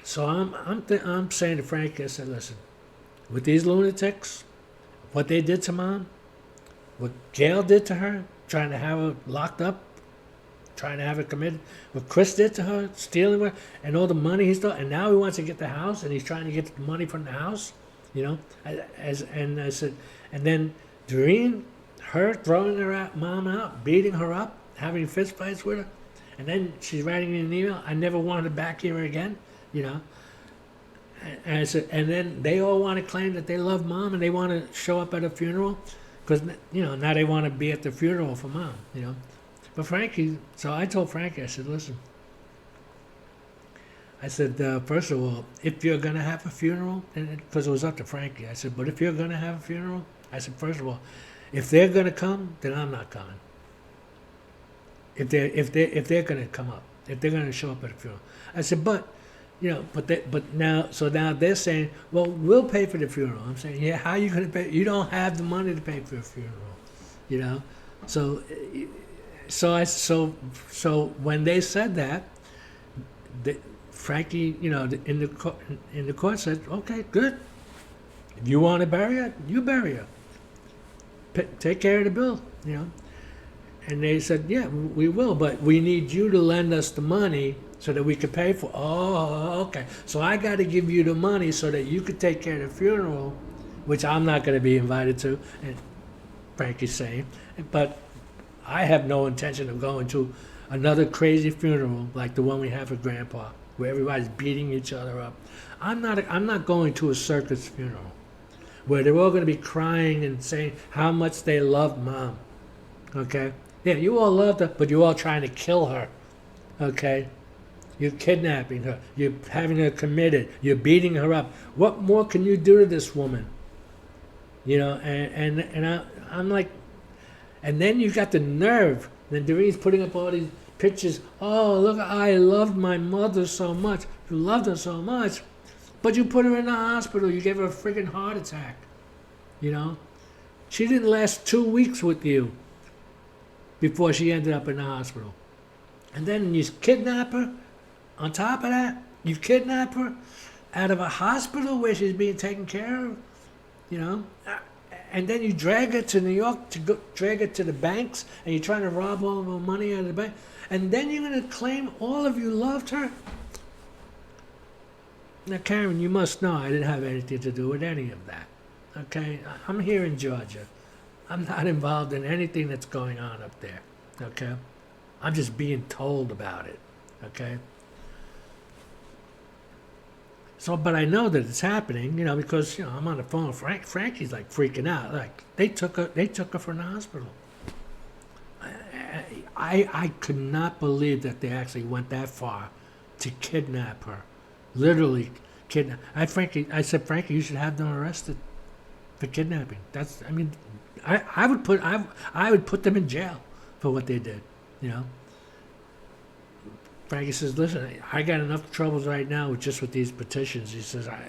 So I'm saying to Frankie, I said, listen, with these lunatics, what they did to Mom, what Gail did to her, trying to have her locked up, trying to have her committed, what Chris did to her, stealing her, and all the money he stole, and now he wants to get the house, and he's trying to get the money from the house, I said, and then Doreen, her throwing Mom out, beating her up, having fist fights with her, and then she's writing me an email, I never wanted back here again, And I said, and then they all want to claim that they love Mom and they want to show up at a funeral because, now they want to be at the funeral for Mom, But Frankie, so I told Frankie, I said, listen, I said, first of all, if you're going to have a funeral, because it was up to Frankie, I said, but if you're going to have a funeral, I said, first of all, if they're going to come, then I'm not coming. If they're going to come up, if they're going to show up at a funeral. I said, but but now, so now they're saying, well, we'll pay for the funeral. I'm saying, yeah, how are you going to pay? You don't have the money to pay for a funeral, you know. So, so when they said that, Frankie, in the court said, okay, good. If you want to bury her, you bury her. Take care of the bill, And they said, yeah, we will, but we need you to lend us the money so that we could pay for. Oh, okay. So I got to give you the money so that you could take care of the funeral, which I'm not going to be invited to, and Frankie's saying. But I have no intention of going to another crazy funeral like the one we have for Grandpa, where everybody's beating each other up. I'm not going to a circus funeral where they're all going to be crying and saying how much they love Mom. Okay? Yeah, you all loved her, but you're all trying to kill her. Okay? You're kidnapping her. You're having her committed. You're beating her up. What more can you do to this woman? I'm like, and then you got the nerve. Then Doreen's putting up all these pictures. Oh, look, I loved my mother so much. You loved her so much. But you put her in the hospital. You gave her a freaking heart attack. She didn't last 2 weeks with you before she ended up in the hospital. And then you kidnap her. On top of that, you kidnap her out of a hospital where she's being taken care of, and then you drag her to New York drag her to the banks, and you're trying to rob all of her money out of the bank, and then you're going to claim all of you loved her? Now, Karen, you must know I didn't have anything to do with any of that, okay? I'm here in Georgia. I'm not involved in anything that's going on up there, okay? I'm just being told about it, okay? So, but I know that it's happening, because I'm on the phone with Frankie's like freaking out. Like they took her from the hospital. I could not believe that they actually went that far to kidnap her, literally kidnap. I said, Frankie, you should have them arrested for kidnapping. I would put them in jail for what they did, Frankie says, listen, I got enough troubles right now with these petitions. He says, I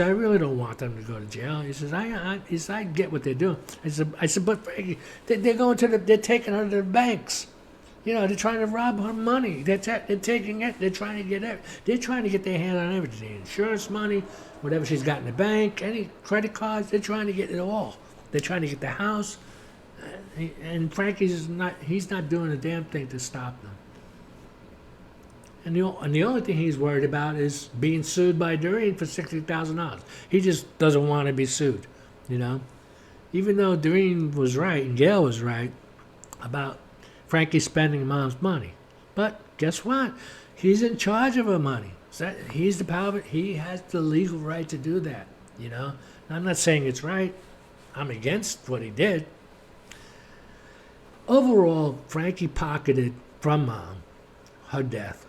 really don't want them to go to jail. He says, I get what they're doing. I said, but Frankie, they're going they're taking her to the banks. They're trying to rob her money. They're taking it. They're trying to get it. They're trying to get their hand on everything. Insurance money, whatever she's got in the bank, any credit cards. They're trying to get it all. They're trying to get the house. And Frankie's not doing a damn thing to stop them. And the only thing he's worried about is being sued by Doreen for $60,000. He just doesn't want to be sued, Even though Doreen was right and Gail was right about Frankie spending Mom's money. But guess what? He's in charge of her money. He's the power. He has the legal right to do that, I'm not saying it's right. I'm against what he did. Overall, Frankie pocketed from Mom her death.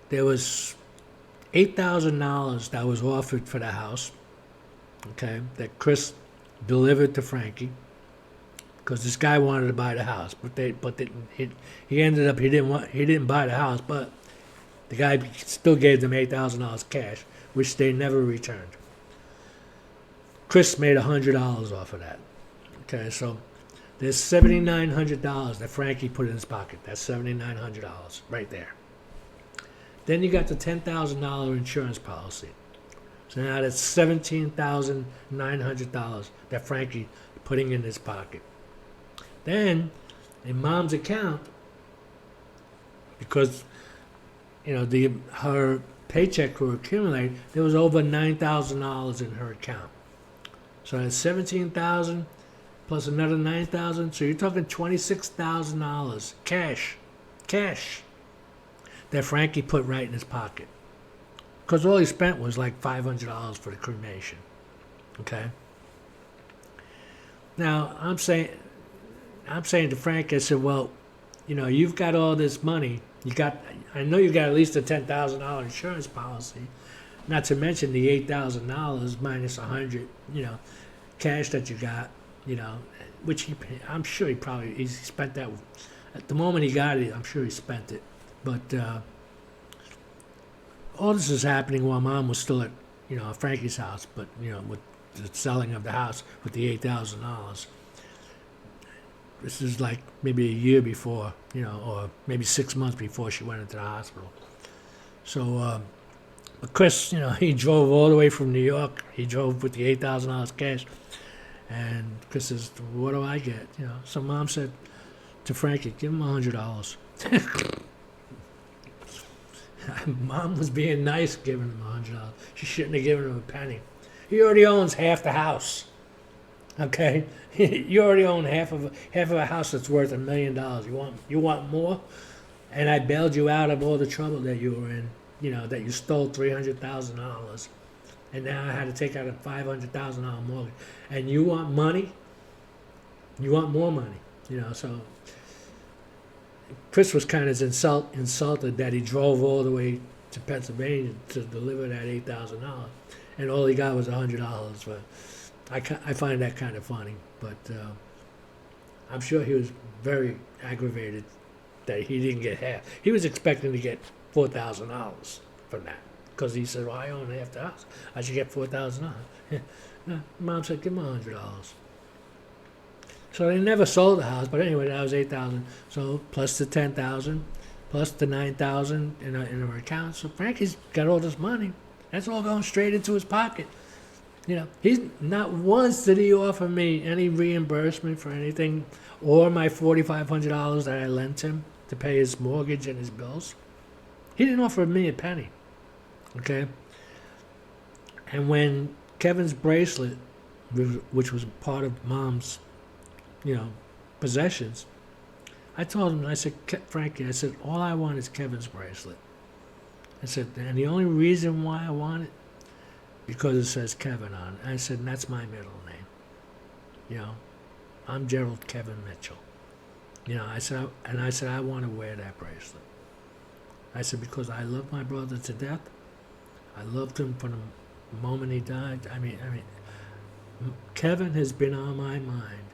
There was $8,000 that was offered for the house, okay, that Chris delivered to Frankie, because this guy wanted to buy the house, he ended up he didn't buy the house, but the guy still gave them $8,000 cash, which they never returned. Chris made $100 off of that. Okay, so there's $7,900 that Frankie put in his pocket. That's $7,900 right there. Then you got the $10,000 insurance policy. So now that's $17,900 that Frankie putting in his pocket. Then in Mom's account, because her paycheck will accumulate, there was over $9,000 in her account. So that's $17,000 plus another $9,000. So you're talking $26,000 cash that Frankie put right in his pocket. Because all he spent was like $500 for the cremation. Okay. Now I'm saying to Frank, I said, well, you've got all this money. I know you got at least a $10,000 insurance policy. Not to mention the $8,000 minus $100, cash that you got, which I'm sure he spent that. At the moment he got it, I'm sure he spent it. But all this is happening while Mom was still at, Frankie's house, but, with the selling of the house with the $8,000. This is like maybe a year before, or maybe 6 months before she went into the hospital. So, but Chris, he drove all the way from New York. He drove with the $8,000 cash. And Chris says, what do I get? So Mom said to Frankie, give him $100. Mom was being nice giving him $100. She shouldn't have given him a penny. He already owns half the house. Okay? You already own half of a house that's worth $1 million. You want more? And I bailed you out of all the trouble that you were in, that you stole $300,000. And now I had to take out a $500,000 mortgage. And you want money? You want more money, so Chris was kind of insulted that he drove all the way to Pennsylvania to deliver that $8,000, and all he got was $100. But I find that kind of funny. But I'm sure he was very aggravated that he didn't get half. He was expecting to get $4,000 from that because he said, "Well, I own half the house. I should get $4,000." No, Mom said, "Give him $100." So they never sold the house, but anyway, that was $8,000. So plus the $10,000, plus the $9,000 in her account. So Frankie's got all this money. That's all going straight into his pocket. He's not once did he offer me any reimbursement for anything, or my $4,500 that I lent him to pay his mortgage and his bills. He didn't offer me a penny. Okay. And when Kevin's bracelet, which was part of Mom's possessions, I told him, I said, Frankie, I said, all I want is Kevin's bracelet. I said, and the only reason why I want it, because it says Kevin on it. I said, and that's my middle name. I'm Gerald Kevin Mitchell. I said, I want to wear that bracelet. I said, because I love my brother to death. I loved him from the moment he died. I mean, Kevin has been on my mind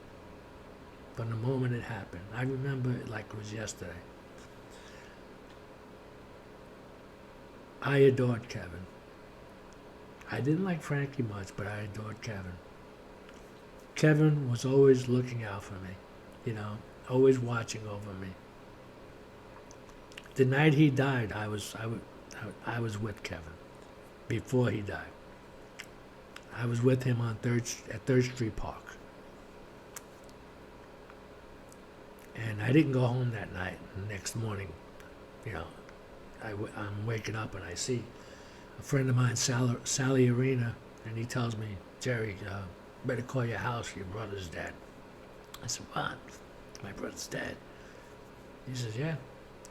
from the moment it happened. I remember it like it was yesterday. I adored Kevin. I didn't like Frankie much, but I adored Kevin. Kevin was always looking out for me, always watching over me. The night he died, I was with Kevin. Before he died, I was with him at 3rd Street Park. And I didn't go home that night. The next morning, I'm waking up and I see a friend of mine, Sally Arena, and he tells me, Jerry, better call your house, your brother's dead. I said, what? My brother's dead. He says, yeah,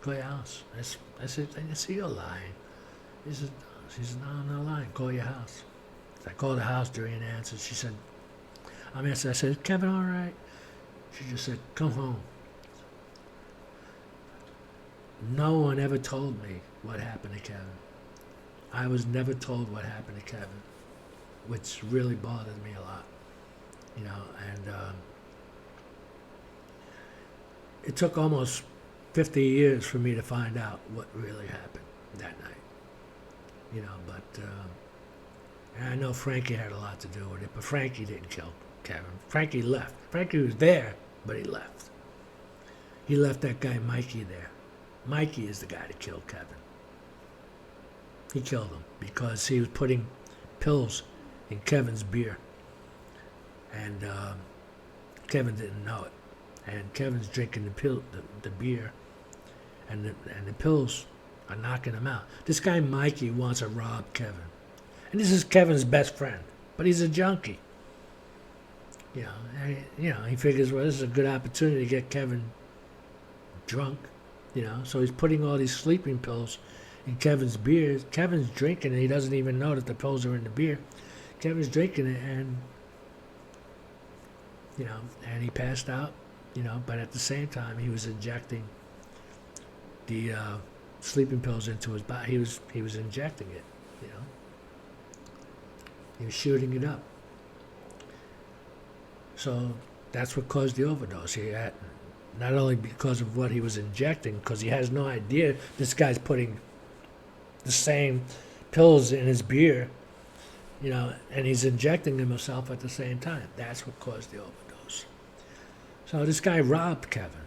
call your house. I said, I see you're lying. He said, no, I'm not lying, call your house. So I called the house, Durian answered. She said, I said, Kevin, all right? She just said, come home. No one ever told me what happened to Kevin. I was never told what happened to Kevin, which really bothered me a lot, and it took almost 50 years for me to find out what really happened that night, but and I know Frankie had a lot to do with it, but Frankie didn't kill Kevin. Frankie left. Frankie was there, but he left. He left that guy Mikey there. Mikey is the guy that killed Kevin. He killed him because he was putting pills in Kevin's beer. And Kevin didn't know it. And Kevin's drinking the beer, and the pills are knocking him out. This guy Mikey wants to rob Kevin. And this is Kevin's best friend, but he's a junkie. He figures, well, this is a good opportunity to get Kevin drunk, so he's putting all these sleeping pills in Kevin's beer. Kevin's drinking and he doesn't even know that the pills are in the beer. Kevin's drinking it and he passed out, but at the same time he was injecting the sleeping pills into his body. He was injecting it, He was shooting it up. So that's what caused the overdose. He had not only because of what he was injecting, because he has no idea this guy's putting the same pills in his beer, and he's injecting himself at the same time. That's what caused the overdose. So this guy robbed Kevin.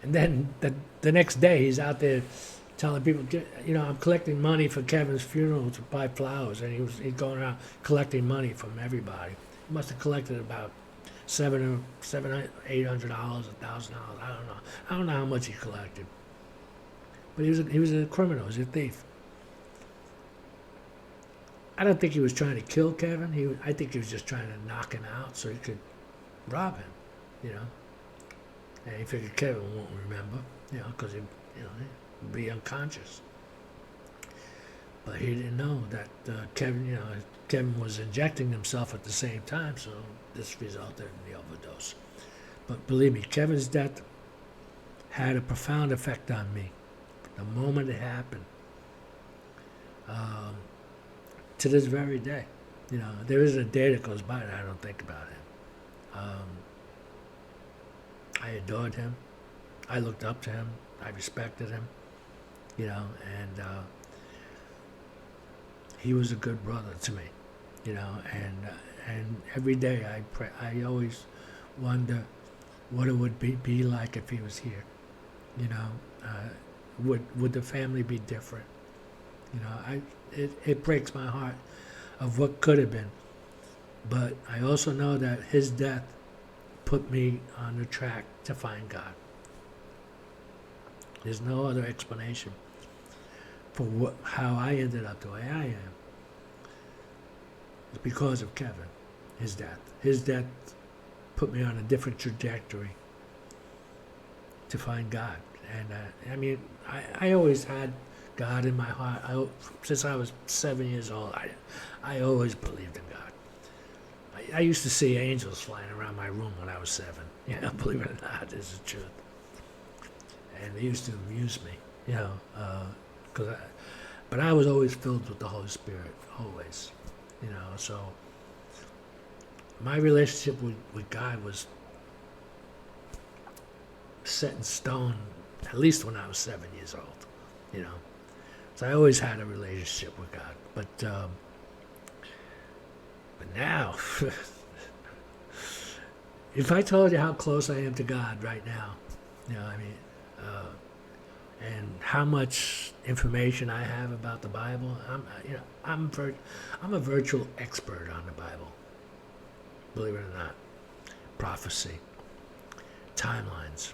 And then the next day, he's out there telling people, I'm collecting money for Kevin's funeral to buy flowers. And he's going around collecting money from everybody. He must have collected about $800, $1,000. I don't know how much he collected. But he was a criminal. He was a thief. I don't think he was trying to kill Kevin. I think he was just trying to knock him out so he could rob him, And he figured Kevin won't remember, because he'd be unconscious. But he didn't know that Kevin was injecting himself at the same time, so this resulted in the overdose. But believe me, Kevin's death had a profound effect on me. The moment it happened, to this very day, there isn't a day that goes by that I don't think about him. I adored him. I looked up to him. I respected him, and he was a good brother to me, and every day I pray. I always wonder what it would be like if he was here, would the family be different? It breaks my heart of what could have been, but I also know that his death put me on the track to find God. There's no other explanation for how I ended up the way I am. It's because of Kevin, his death. His death put me on a different trajectory to find God. And I always had God in my heart. Since I was 7 years old, I always believed in God. I used to see angels flying around my room when I was 7. Believe it or not, this is the truth. And they used to amuse me, but I was always filled with the Holy Spirit, always, so my relationship with God was set in stone, at least when I was 7 years old, so I always had a relationship with God, but now, if I told you how close I am to God right now, and how much information I have about the Bible, I'm a virtual expert on the Bible. Believe it or not, prophecy, timelines.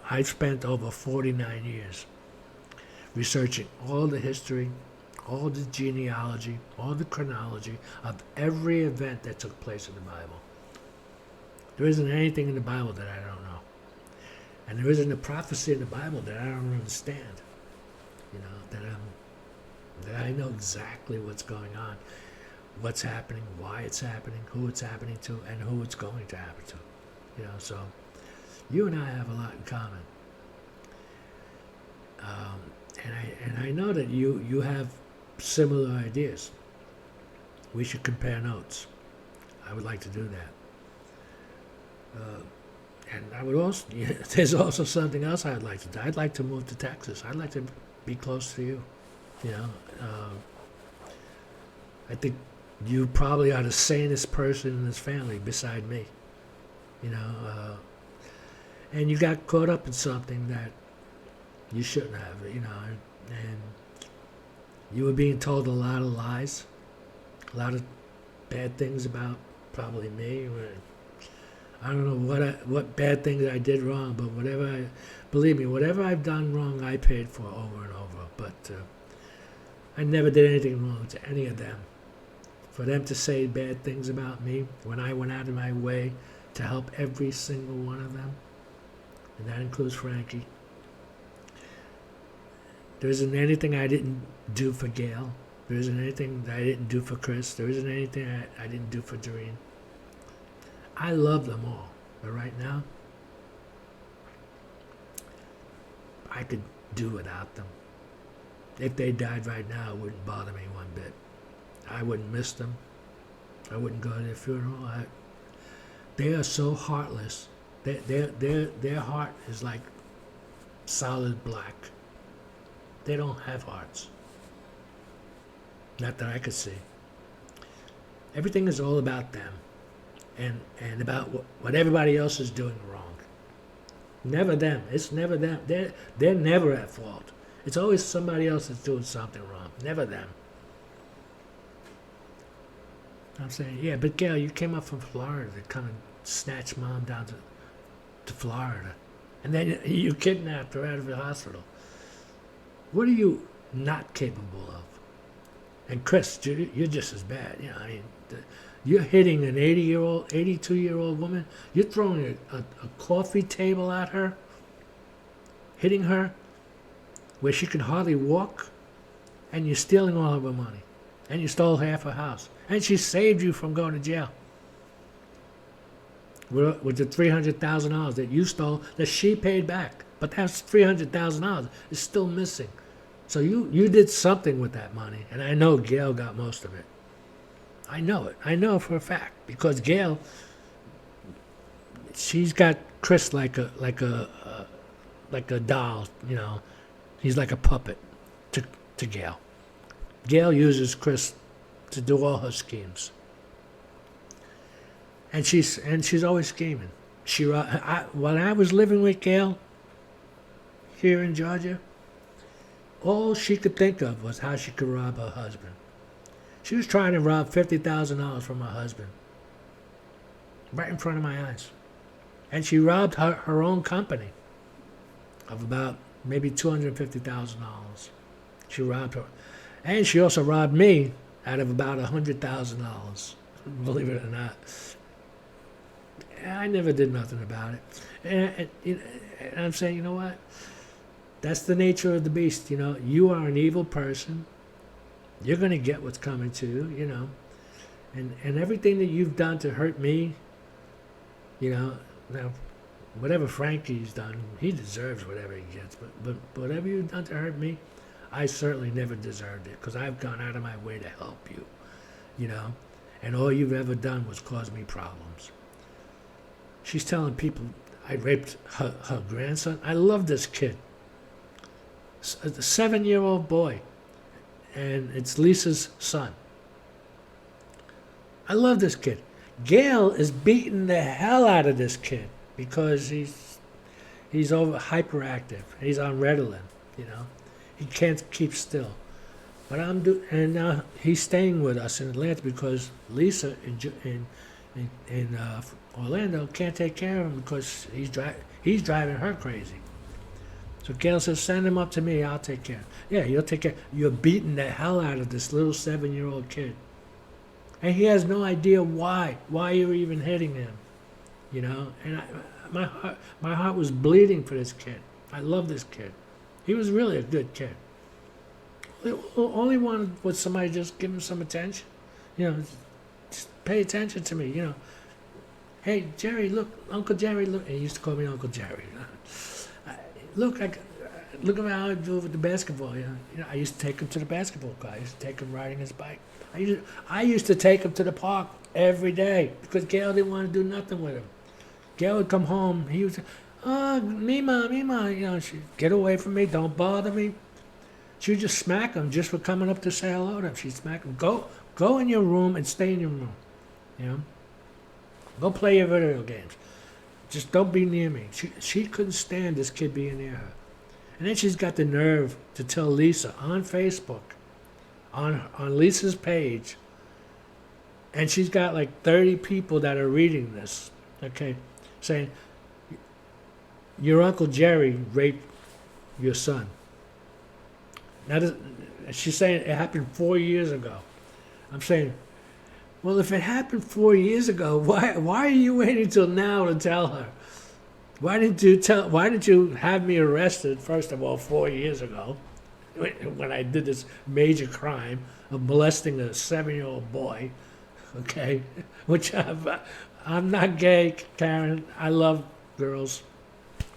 I spent over 49 years researching all the history, all the genealogy, all the chronology of every event that took place in the Bible. There isn't anything in the Bible that I don't know. And there isn't a prophecy in the Bible that I don't understand. That I know exactly what's going on, what's happening, why it's happening, who it's happening to, and who it's going to happen to. So you and I have a lot in common. And I know that you have similar ideas. We should compare notes. I would like to do that. And I would also, there's also something else I'd like to do. I'd like to move to Texas. I'd like to be close to you. I think you probably are the sanest person in this family beside me. And you got caught up in something that you shouldn't have, and you were being told a lot of lies, a lot of bad things about probably me. I don't know what bad things I did wrong, but believe me, whatever I've done wrong, I paid for over and over. But I never did anything wrong to any of them. For them to say bad things about me when I went out of my way to help every single one of them, and that includes Frankie. There isn't anything I didn't do for Gail. There isn't anything that I didn't do for Chris. There isn't anything I didn't do for Doreen. I love them all, but right now, I could do without them. If they died right now, it wouldn't bother me one bit. I wouldn't miss them. I wouldn't go to their funeral. They are so heartless Their heart is like solid black. They don't have hearts. Not that I could see. Everything is all about them, and about what everybody else is doing wrong. Never them. It's never them. They're never at fault. It's always somebody else that's doing something wrong. Never them. I'm saying, yeah, but Gail, you came up from Florida to come and snatch Mom down to Florida, and then you kidnapped her out of the hospital. What are you not capable of? And Chris, you're just as bad. You know, I mean, you're hitting an 80-year-old, 82-year-old woman. You're throwing a coffee table at her, hitting her where she could hardly walk, and you're stealing all of her money. And you stole half her house. And she saved you from going to jail. With the $300,000 that you stole, that she paid back. But that's $300,000. It's still missing. So you did something with that money. And I know Gail got most of it. I know it. I know for a fact. Because Gail, she's got Chris like a doll, you know. He's like a puppet to Gail. Gail uses Chris to do all her schemes, and she's always scheming. When I was living with Gail here in Georgia, all she could think of was how she could rob her husband. She was trying to rob $50,000 from her husband, right in front of my eyes, and she robbed her own company of about maybe $250,000. She robbed her. And she also robbed me out of about $100,000, believe it or not. I never did nothing about it. And I'm saying, you know what? That's the nature of the beast, you know. You are an evil person. You're going to get what's coming to you, you know. And everything that you've done to hurt me, you know, now, whatever Frankie's done, he deserves whatever he gets. But whatever you've done to hurt me, I certainly never deserved it because I've gone out of my way to help you, you know, and all you've ever done was cause me problems. She's telling people I raped her grandson. I love this kid. A 7-year-old boy, and it's Lisa's son. I love this kid. Gail is beating the hell out of this kid because he's over hyperactive. He's on Ritalin, you know. He can't keep still. But and now he's staying with us in Atlanta because Lisa in Orlando can't take care of him because he's driving her crazy. So Gail says, send him up to me, I'll take care. Yeah, you'll take care. You're beating the hell out of this little 7-year-old kid. And he has no idea why you're even hitting him, you know. And my heart was bleeding for this kid. I love this kid. He was really a good kid. All he wanted was somebody to just give him some attention. You know, just pay attention to me, you know. Hey, Jerry, look, Uncle Jerry, look. He used to call me Uncle Jerry. Look at how I do with the basketball. You know, I used to take him to the basketball court. I used to take him riding his bike. I used to take him to the park every day because Gail didn't want to do nothing with him. Gail would come home. He would say, oh, Mima, you know, she'd get away from me, don't bother me. She would just smack him just for coming up to say hello to him. She'd smack him. Go in your room and stay in your room, you know. Go play your video games. Just don't be near me. She couldn't stand this kid being near her. And then she's got the nerve to tell Lisa on Facebook, on Lisa's page, and she's got like 30 people that are reading this, okay, saying, your Uncle Jerry raped your son. Now, she's saying it happened 4 years ago. I'm saying, well, if it happened 4 years ago, why are you waiting till now to tell her? Why didn't you have me arrested, first of all, 4 years ago, when I did this major crime of molesting a 7-year-old boy, okay? Which I'm not gay, Karen. I love girls.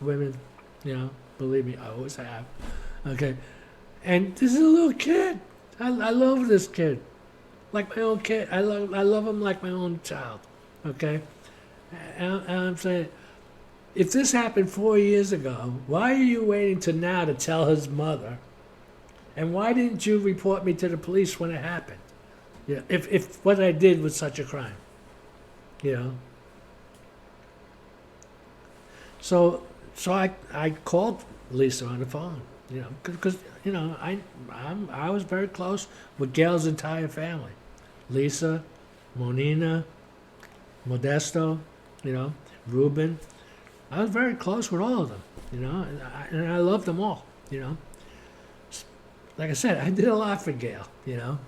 Women, you know, believe me, I always have. Okay, and this is a little kid. I love this kid, like my own kid. I love him like my own child. Okay, and I'm saying, if this happened 4 years ago, why are you waiting to now to tell his mother? And why didn't you report me to the police when it happened? Yeah, if what I did was such a crime, you know. So I called Lisa on the phone, you know, because you know I was very close with Gail's entire family, Lisa, Monina, Modesto, you know, Ruben. I was very close with all of them, you know, and I loved them all, you know. Like I said, I did a lot for Gail, you know.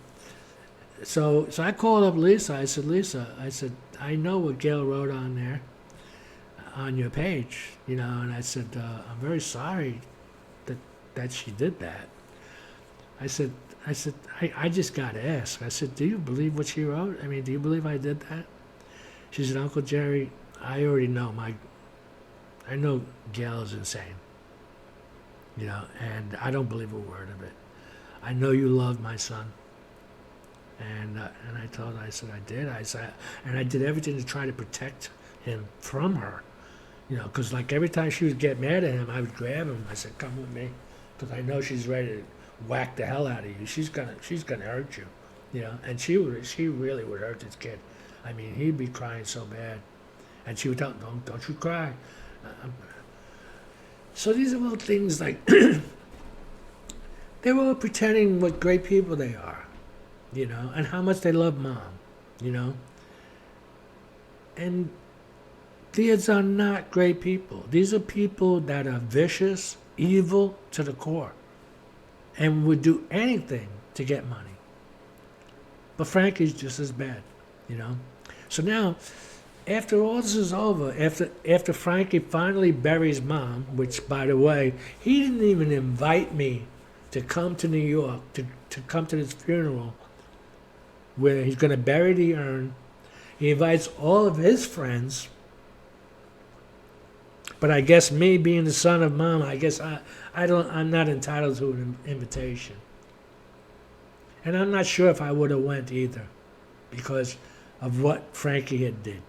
So I called up Lisa. I said, Lisa, I know what Gail wrote on there, on your page, you know, and I said, I'm very sorry that she did that. I said, I just got to ask. I said, do you believe what she wrote? I mean, do you believe I did that? She said, Uncle Jerry, I already know I know Gail is insane, you know, and I don't believe a word of it. I know you love my son. And I told her, I said, I did. And I did everything to try to protect him from her. You know, because like every time she would get mad at him, I would grab him. I said, come with me, because I know she's ready to whack the hell out of you. She's gonna hurt you, you know. And she really would hurt this kid. I mean, he'd be crying so bad, and she would tell him, don't you cry. So these are little things like they were pretending what great people they are, you know, and how much they love mom, you know. And these are not great people. These are people that are vicious, evil to the core, and would do anything to get money. But Frankie's just as bad, you know. So now, after all this is over, after Frankie finally buries mom, which, by the way, he didn't even invite me to come to New York, to come to this funeral where he's going to bury the urn. He invites all of his friends. But I guess me being the son of mom, I guess I'm not entitled to an invitation. And I'm not sure if I would have went either, because of what Frankie had did,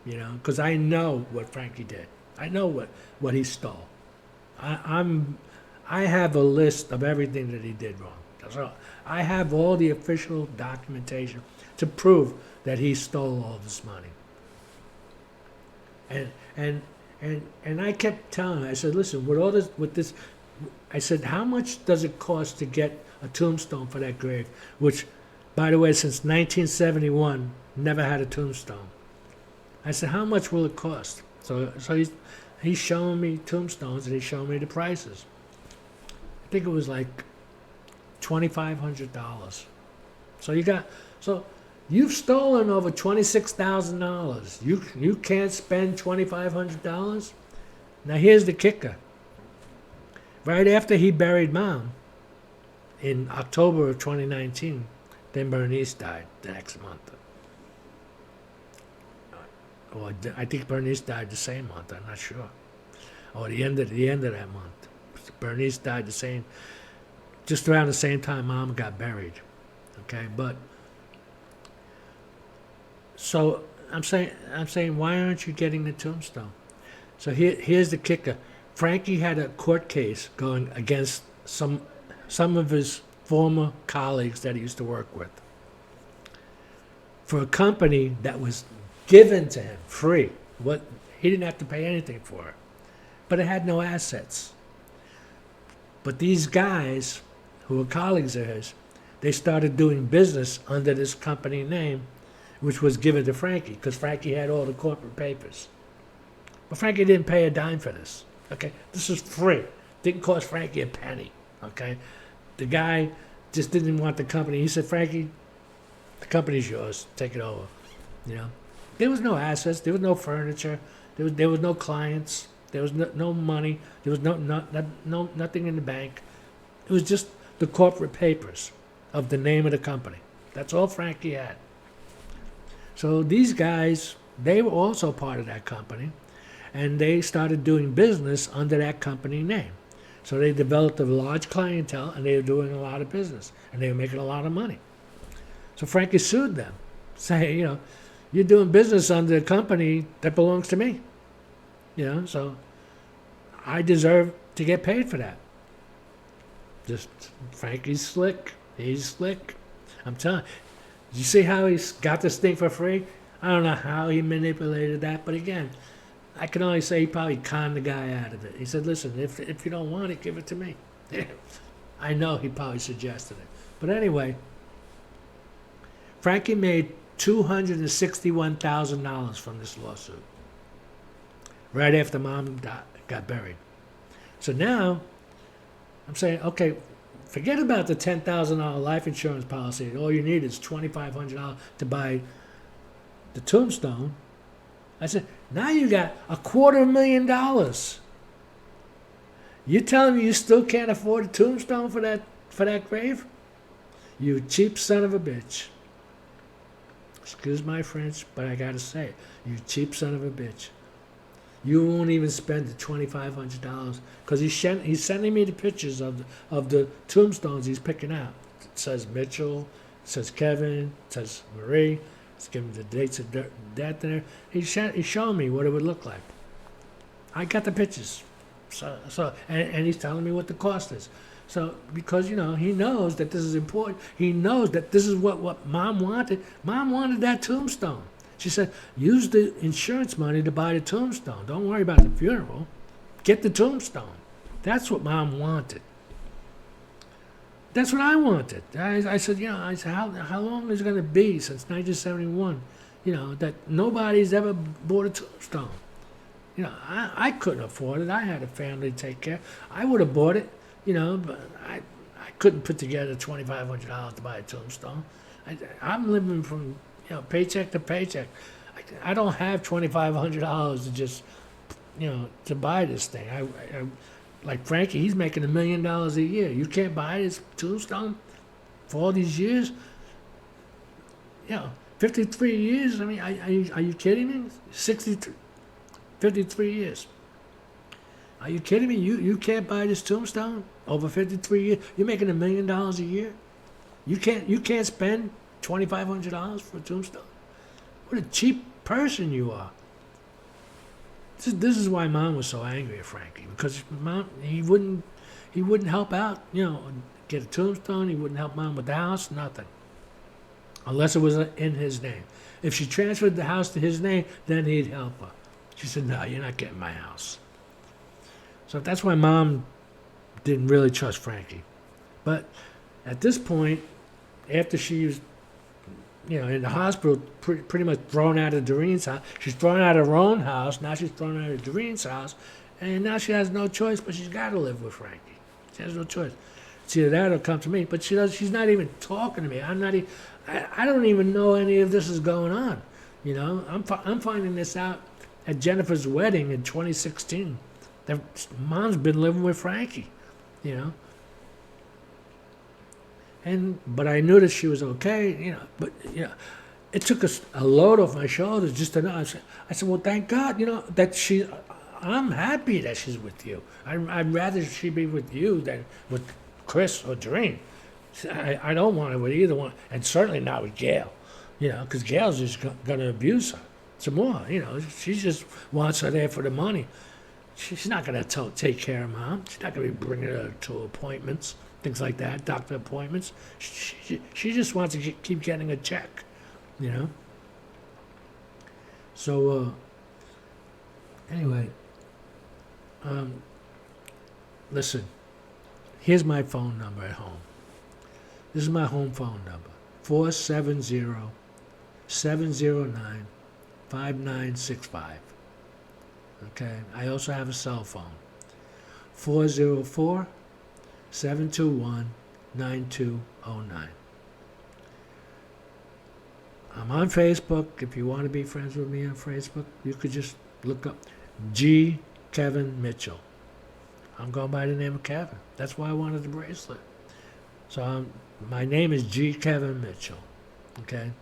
you know, because I know what Frankie did. I know what he stole. I have a list of everything that he did wrong. So I have all the official documentation to prove that he stole all this money. And I kept telling him, I said, listen, with this, I said, how much does it cost to get a tombstone for that grave? Which, by the way, since 1971, never had a tombstone. I said, how much will it cost? So he's showing me tombstones, and he's showing me the prices. I think it was like $2,500. So you've stolen over $26,000. You can't spend $2,500? Now here's the kicker. Right after he buried mom, in October of 2019, then Bernice died the next month. Or I think Bernice died the same month, I'm not sure. Or the end of that month. Bernice died just around the same time mom got buried. Okay, but so I'm saying, why aren't you getting the tombstone? So here's the kicker. Frankie had a court case going against some of his former colleagues that he used to work with for a company that was given to him free. He didn't have to pay anything for it, but it had no assets. But these guys, who were colleagues of his, they started doing business under this company name, which was given to Frankie, because Frankie had all the corporate papers. But Frankie didn't pay a dime for this. Okay, this was free. Didn't cost Frankie a penny. Okay, the guy just didn't want the company. He said, Frankie, the company's yours. Take it over. You know, there was no assets. There was no furniture. There was no clients. There was no money. There was nothing in the bank. It was just the corporate papers of the name of the company. That's all Frankie had. So these guys, they were also part of that company, and they started doing business under that company name. So they developed a large clientele, and they were doing a lot of business, and they were making a lot of money. So Frankie sued them, saying, you know, you're doing business under a company that belongs to me. You know, so I deserve to get paid for that. Just Frankie's slick. He's slick. I'm telling you see how he's got this thing for free? I don't know how he manipulated that, but again, I can only say he probably conned the guy out of it. He said, listen, if you don't want it, give it to me. I know he probably suggested it. But anyway, Frankie made $261,000 from this lawsuit right after Mom got buried. So now I'm saying, okay, forget about the $10,000 life insurance policy. All you need is $2,500 to buy the tombstone. I said, now you got $250,000. You telling me you still can't afford a tombstone for that grave? You cheap son of a bitch. Excuse my French, but I gotta say it. You cheap son of a bitch. You won't even spend the $2,500 because he's sending me the pictures of the tombstones he's picking out. It says Mitchell, it says Kevin, it says Marie. It's giving the dates of death in there. He's showing me what it would look like. I got the pictures. And he's telling me what the cost is. So, because, he knows that this is important. He knows that this is what Mom wanted. Mom wanted that tombstone. She said, use the insurance money to buy the tombstone. Don't worry about the funeral. Get the tombstone. That's what Mom wanted. That's what I wanted. I said, how long is it going to be since 1971, that nobody's ever bought a tombstone? I couldn't afford it. I had a family to take care. I would have bought it, but I couldn't put together $2,500 to buy a tombstone. I'm living from, paycheck to paycheck. I don't have $2,500 to just, to buy this thing. I like Frankie, he's making $1 million a year. You can't buy this tombstone for all these years? 53 years? I mean, are you kidding me? 53 years. Are you kidding me? You can't buy this tombstone over 53 years? You're making $1 million a year? You can't spend $2,500 for a tombstone? What a cheap person you are. This is why Mom was so angry at Frankie, because Mom, he wouldn't help out, get a tombstone. He wouldn't help Mom with the house, nothing, unless it was in his name. If she transferred the house to his name, then he'd help her. She said, no, you're not getting my house. So that's why Mom didn't really trust Frankie. But at this point, after she was, in the hospital, pretty much thrown out of Doreen's house. She's thrown out of her own house. Now she's thrown out of Doreen's house. And now she has no choice, but she's got to live with Frankie. She has no choice. It's either that or come to me. But she's not even talking to me. I don't even know any of this is going on. I'm finding this out at Jennifer's wedding in 2016. That Mom's been living with Frankie, But I knew that she was okay, But it took a load off my shoulders just to know. I said, well, thank God, that I'm happy that she's with you. I'd rather she be with you than with Chris or Doreen. I don't want her with either one, and certainly not with Gail, because Gail's just going to abuse her some more. She just wants her there for the money. She's not going to take care of Mom. She's not going to be bringing her to appointments, things like that, doctor appointments. She just wants to keep getting a check, So, anyway, listen, here's my phone number at home. This is my home phone number, 470-709-5965. Okay, I also have a cell phone, 404-721-9209. I'm on Facebook. If you want to be friends with me on Facebook, you could just look up G. Kevin Mitchell. I'm going by the name of Kevin. That's why I wanted the bracelet. So my name is G. Kevin Mitchell. Okay.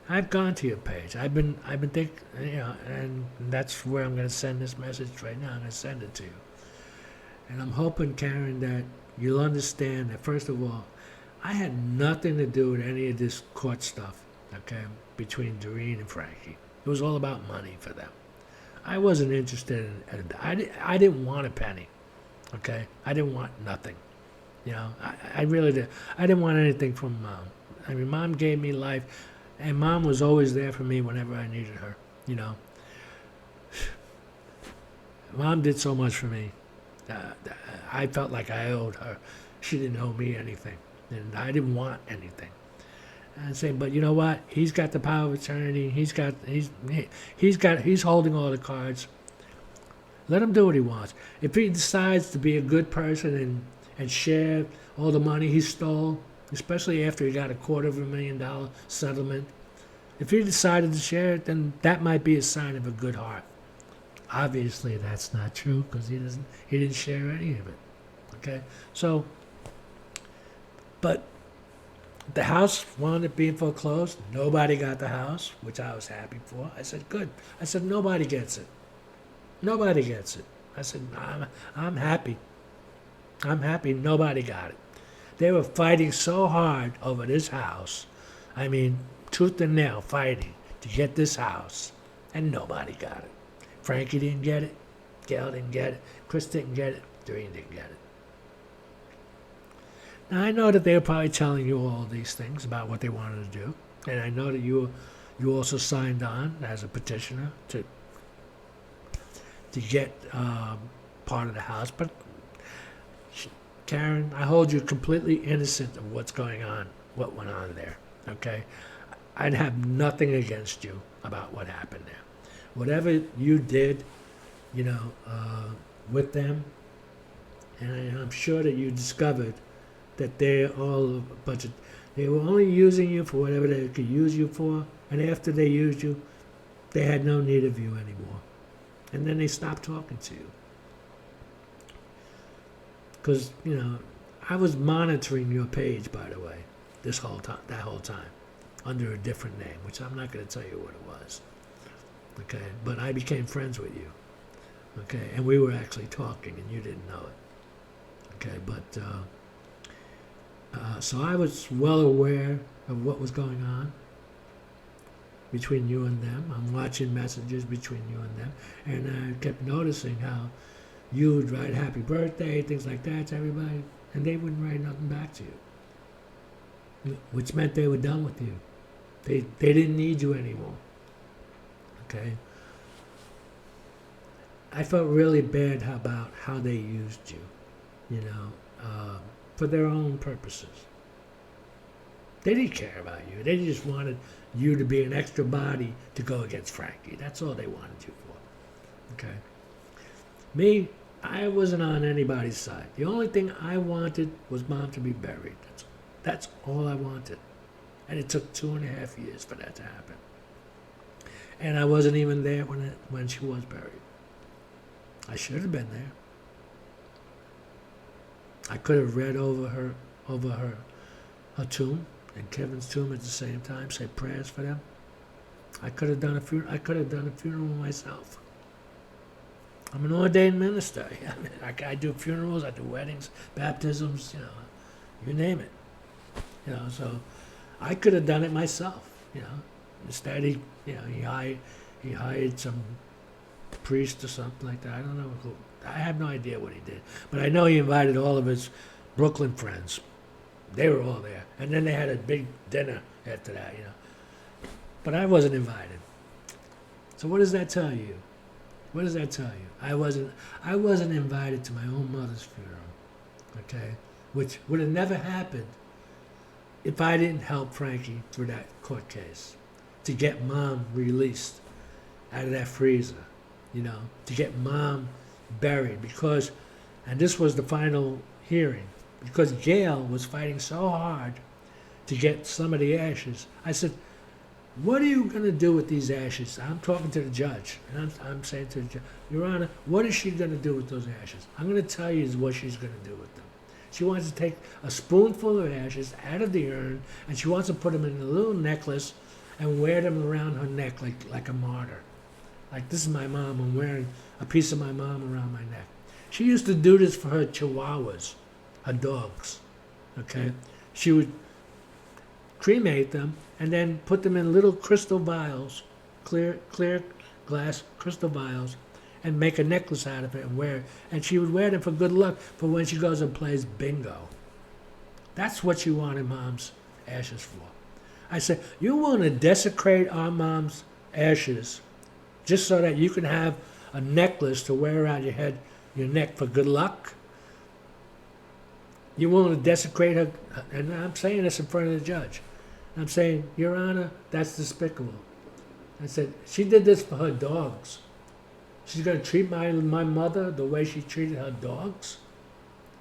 I've gone to your page. I've been thinking, and that's where I'm going to send this message right now. I'm going to send it to you. And I'm hoping, Karen, that you'll understand that, first of all, I had nothing to do with any of this court stuff, okay, between Doreen and Frankie. It was all about money for them. I wasn't interested in I didn't want a penny. Okay, I didn't want nothing. You know, I really did. I didn't want anything from mom. I mean, mom gave me life, and mom was always there for me whenever I needed her. You know, mom did so much for me. Uh, I felt like I owed her. She didn't owe me anything, and I didn't want anything. And I say, but you know what? He's got the power of attorney. He's holding all the cards. Let him do what he wants. If he decides to be a good person and share all the money he stole, especially after he got a $250,000 settlement, if he decided to share it, then that might be a sign of a good heart. Obviously, that's not true because he didn't share any of it. Okay, so, but the house wound up being foreclosed. Nobody got the house, which I was happy for. I said, good. I said, nobody gets it. Nobody gets it. I said, I'm happy. I'm happy nobody got it. They were fighting so hard over this house. I mean, tooth and nail fighting to get this house, and nobody got it. Frankie didn't get it. Gail didn't get it. Chris didn't get it. Doreen didn't get it. Now, I know that they were probably telling you all these things about what they wanted to do, and I know that you also signed on as a petitioner to get part of the house. But Karen, I hold you completely innocent of what's going on, what went on there. Okay, I'd have nothing against you about what happened there. Whatever you did, you know, with them, and I'm sure that you discovered that they're all a bunch of, they were only using you for whatever they could use you for, and after they used you, they had no need of you anymore. And then they stopped talking to you. Because, you know, I was monitoring your page, by the way, that whole time, under a different name, which I'm not going to tell you what it was. Okay, but I became friends with you. Okay, and we were actually talking, and you didn't know it. Okay, but so I was well aware of what was going on between you and them. I'm watching messages between you and them, and I kept noticing how you would write happy birthday, things like that to everybody, and they wouldn't write nothing back to you, which meant they were done with you. They didn't need you anymore. Okay? I felt really bad about how they used you, you know, for their own purposes. They didn't care about you. They just wanted you to be an extra body to go against Frankie. That's all they wanted you for. Okay? Me, I wasn't on anybody's side. The only thing I wanted was Mom to be buried. That's all I wanted. And it took 2.5 years for that to happen. And I wasn't even there when she was buried. I should have been there. I could have read over her tomb and Kevin's tomb at the same time, say prayers for them. I could have done a funeral myself. I'm an ordained minister. I mean, I do funerals, I do weddings, baptisms, you know, you name it. You know, so I could have done it myself. You know, instead he hired some priest or something like that. I don't know who. I have no idea what he did, but I know he invited all of his Brooklyn friends. They were all there, and then they had a big dinner after that. You know, but I wasn't invited. So what does that tell you? What does that tell you? I wasn't invited to my own mother's funeral, okay? Which would have never happened if I didn't help Frankie through that court case to get Mom released out of that freezer, you know, to get Mom buried because, and this was the final hearing, because Gail was fighting so hard to get some of the ashes. I said, what are you going to do with these ashes? I'm talking to the judge, and I'm saying to the judge, Your Honor, what is she going to do with those ashes? I'm going to tell you what she's going to do with them. She wants to take a spoonful of ashes out of the urn, and she wants to put them in a little necklace and wear them around her neck like a martyr. Like, this is my mom, I'm wearing a piece of my mom around my neck. She used to do this for her chihuahuas, her dogs, okay? She would cremate them and then put them in little crystal vials, clear glass crystal vials and make a necklace out of it and wear it. And she would wear them for good luck for when she goes and plays bingo. That's what you wanted Mom's ashes for. I said, you want to desecrate our mom's ashes just so that you can have a necklace to wear around your head, your neck for good luck? You want to desecrate her? And I'm saying this in front of the judge. I'm saying, Your Honor, that's despicable. I said, she did this for her dogs. She's going to treat my mother the way she treated her dogs?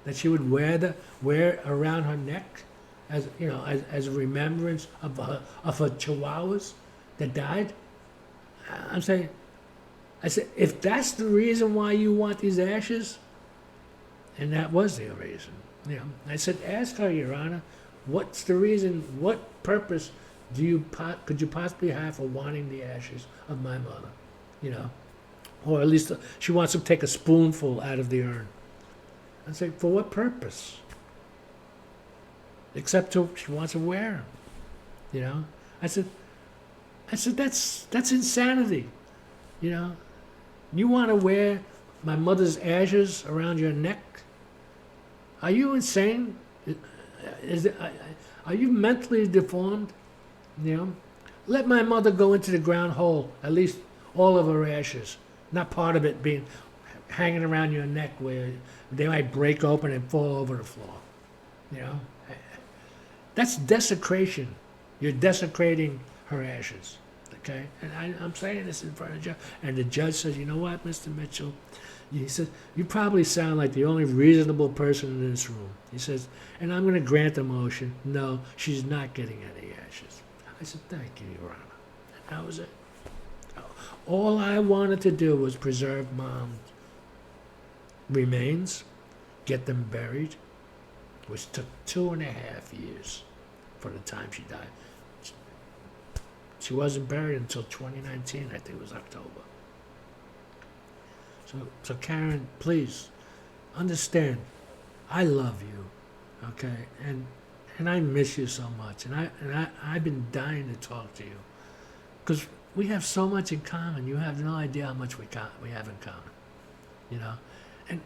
That she would wear around her neck as as a remembrance of her chihuahuas that died? I said, if that's the reason why you want these ashes, and that was the reason, I said, ask her, Your Honor, what's the reason? What purpose could you possibly have for wanting the ashes of my mother? Or at least she wants to take a spoonful out of the urn. I say, for what purpose? Except she wants to wear them. I said that's insanity. You want to wear my mother's ashes around your neck? Are you insane? Are you mentally deformed? Let my mother go into the ground whole, at least all of her ashes, not part of it being hanging around your neck where they might break open and fall over the floor. That's desecration. You're desecrating her ashes. Okay? And I'm saying this in front of the judge. And the judge says, you know what, Mr. Mitchell? He says, you probably sound like the only reasonable person in this room. He says, and I'm going to grant the motion. No, she's not getting any ashes. I said, thank you, Your Honor. And that was it. All I wanted to do was preserve Mom's remains, get them buried, which took 2.5 years for the time she died. She wasn't buried until 2019, I think it was October. So Karen, please understand, I love you, okay, and I miss you so much, and I've been dying to talk to you, because we have so much in common. You have no idea how much we have in common,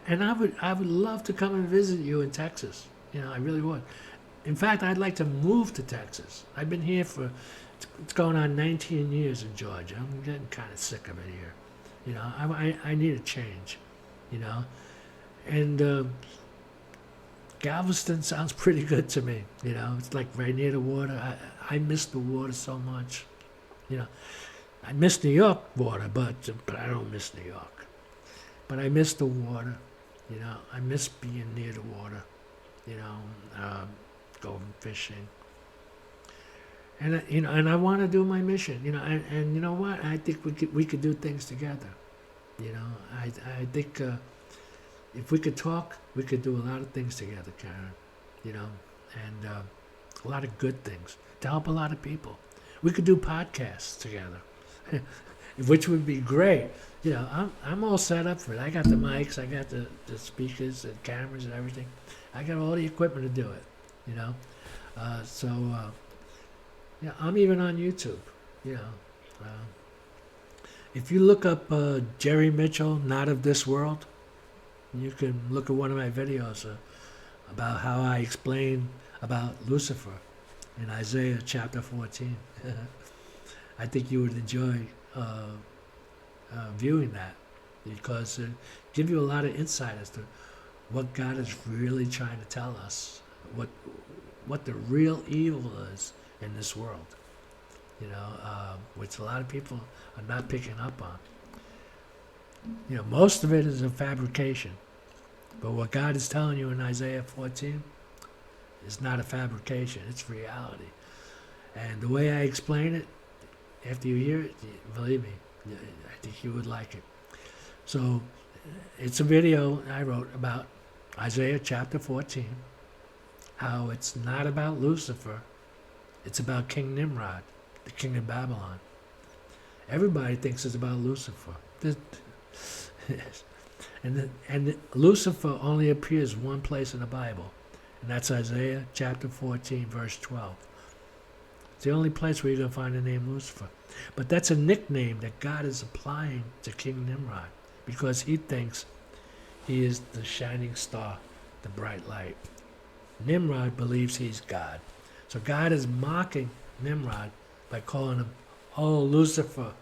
and I would love to come and visit you in Texas. I really would. In fact, I'd like to move to Texas. I've been here it's going on 19 years in Georgia. I'm getting kind of sick of it here. I need a change, and Galveston sounds pretty good to me. It's like right near the water. I miss the water so much. I miss New York water, but I don't miss New York. But I miss the water. I miss being near the water. Going fishing. And and I want to do my mission. And you know what? I think we could do things together. I think if we could talk, we could do a lot of things together, Karen. And a lot of good things to help a lot of people. We could do podcasts together, which would be great. I'm all set up for it. I got the mics, I got the speakers and cameras and everything. I got all the equipment to do it. I'm even on YouTube. If you look up Jerry Mitchell, Not of This World, you can look at one of my videos about how I explain about Lucifer in Isaiah chapter 14. I think you would enjoy viewing that, because it gives you a lot of insight as to what God is really trying to tell us, what the real evil is in this world, which a lot of people are not picking up on. Most of it is a fabrication, but what God is telling you in Isaiah 14 is not a fabrication, it's reality. And the way I explain it, after you hear it, believe me, I think you would like it. So it's a video I wrote about Isaiah chapter 14, how it's not about Lucifer, it's about King Nimrod, the king of Babylon. Everybody thinks it's about Lucifer. And Lucifer only appears one place in the Bible, and that's Isaiah chapter 14, verse 12. It's the only place where you're going to find the name Lucifer. But that's a nickname that God is applying to King Nimrod because he thinks he is the shining star, the bright light. Nimrod believes he's God. So God is mocking Nimrod by calling him, "Oh, Lucifer,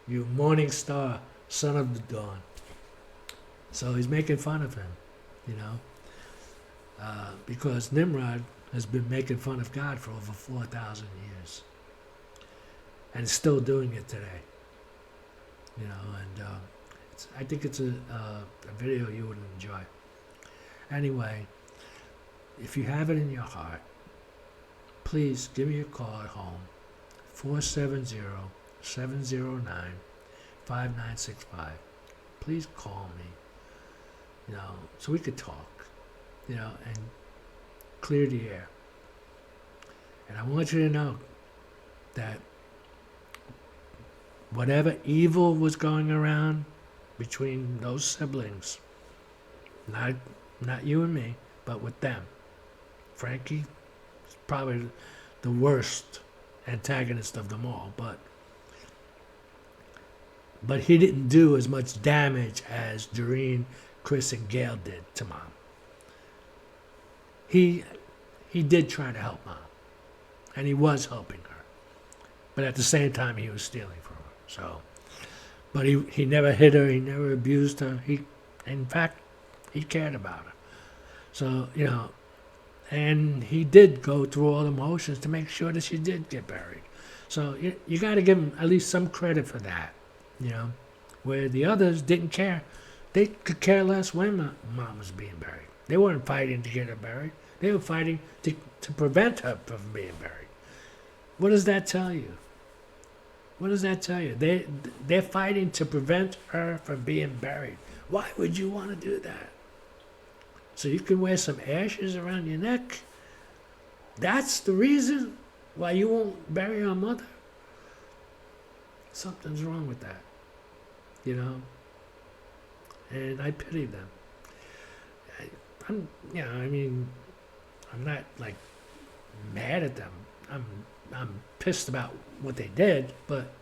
you morning star, son of the dawn." So he's making fun of him, you know, because Nimrod has been making fun of God for over 4,000 years and is still doing it today, you know, and I think it's a video you would enjoy. Anyway, if you have it in your heart, please give me a call at home, 470-709-5965. Please call me, you know, so we could talk, you know, and clear the air. And I want you to know that whatever evil was going around between those siblings, not you and me, but with them, Frankie is probably the worst antagonist of them all, but he didn't do as much damage as Doreen, Chris, and Gail did to Mom. He did try to help Mom, and he was helping her, but at the same time he was stealing from her. So, but he never hit her, he never abused her. In fact, he cared about her. So, you know, and he did go through all the motions to make sure that she did get buried. So you got to give him at least some credit for that, you know, where the others didn't care. They could care less when Mom was being buried. They weren't fighting to get her buried. They were fighting to prevent her from being buried. What does that tell you? What does that tell you? They're fighting to prevent her from being buried. Why would you want to do that? So you can wear some ashes around your neck? That's the reason why you won't bury your mother? Something's wrong with that, you know? And I pity them. I'm not like mad at them. I'm pissed about what they did, but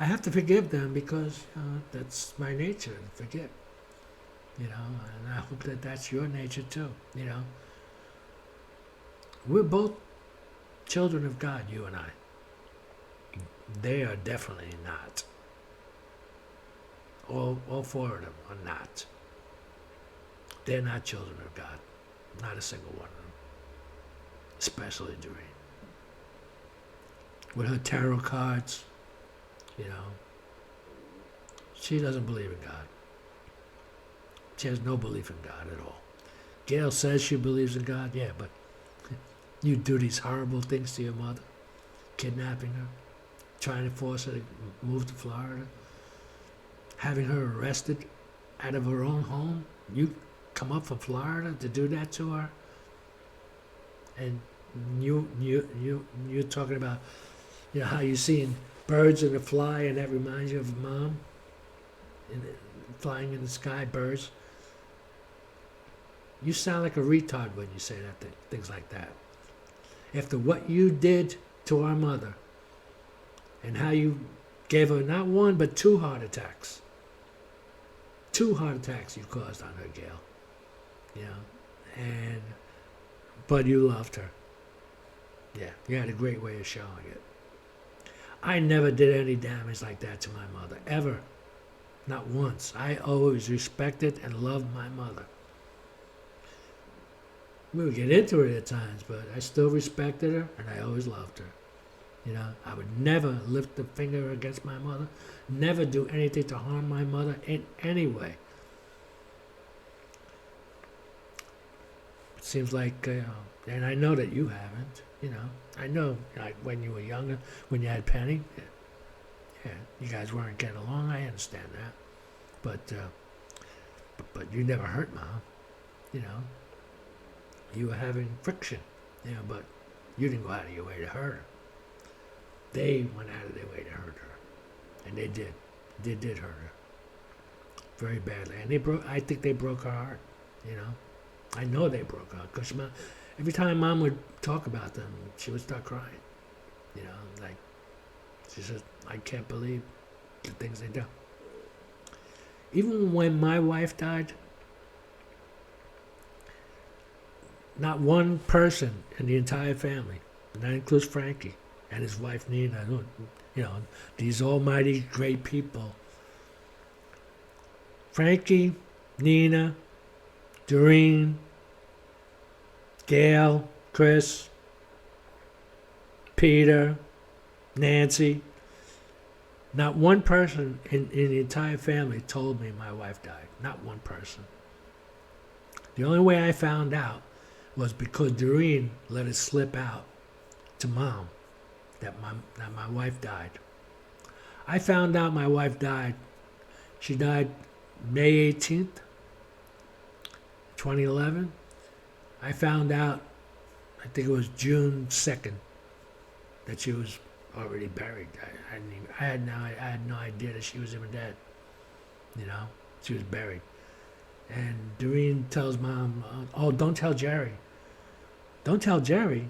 I have to forgive them because that's my nature, to forgive. You know, and I hope that that's your nature too, you know. We're both children of God, you and I. They are definitely not. All four of them are not. They're not children of God. Not a single one of them. Especially Doreen. With her tarot cards, you know, she doesn't believe in God. She has no belief in God at all. Gail says she believes in God, yeah, but you do these horrible things to your mother, kidnapping her, trying to force her to move to Florida, having her arrested out of her own home. You come up from Florida to do that to her, and you're talking about, you know, how you're seeing birds in the fly, and that reminds you of Mom, and flying in the sky, birds. You sound like a retard when you say that things like that. After what you did to our mother, and how you gave her not one but 2 heart attacks. 2 heart attacks you caused on her, Gail. You know, but you loved her. Yeah, you had a great way of showing it. I never did any damage like that to my mother, ever. Not once. I always respected and loved my mother. We would get into it at times, but I still respected her, and I always loved her. You know, I would never lift a finger against my mother, never do anything to harm my mother in any way. It seems like, and I know that you haven't, you know. I know, like, when you were younger, when you had Penny, yeah, you guys weren't getting along, I understand that. But you never hurt Mom, you know. You were having friction, you know, but you didn't go out of your way to hurt her. They went out of their way to hurt her, and they did. They did hurt her very badly, and I think they broke her heart. You know, I know they broke her heart because every time Mom would talk about them, she would start crying. Like she said, I can't believe the things they do. Even when my wife died, not one person in the entire family, and that includes Frankie and his wife Nina, these almighty great people. Frankie, Nina, Doreen, Gail, Chris, Peter, Nancy. Not one person in the entire family told me my wife died. Not one person. The only way I found out was because Doreen let it slip out to Mom that my wife died. I found out my wife died. She died May 18th, 2011. I found out, I think it was June 2nd, that she was already buried. I had no idea that she was even dead. She was buried. And Doreen tells Mom, "Oh, don't tell Jerry. Don't tell Jerry.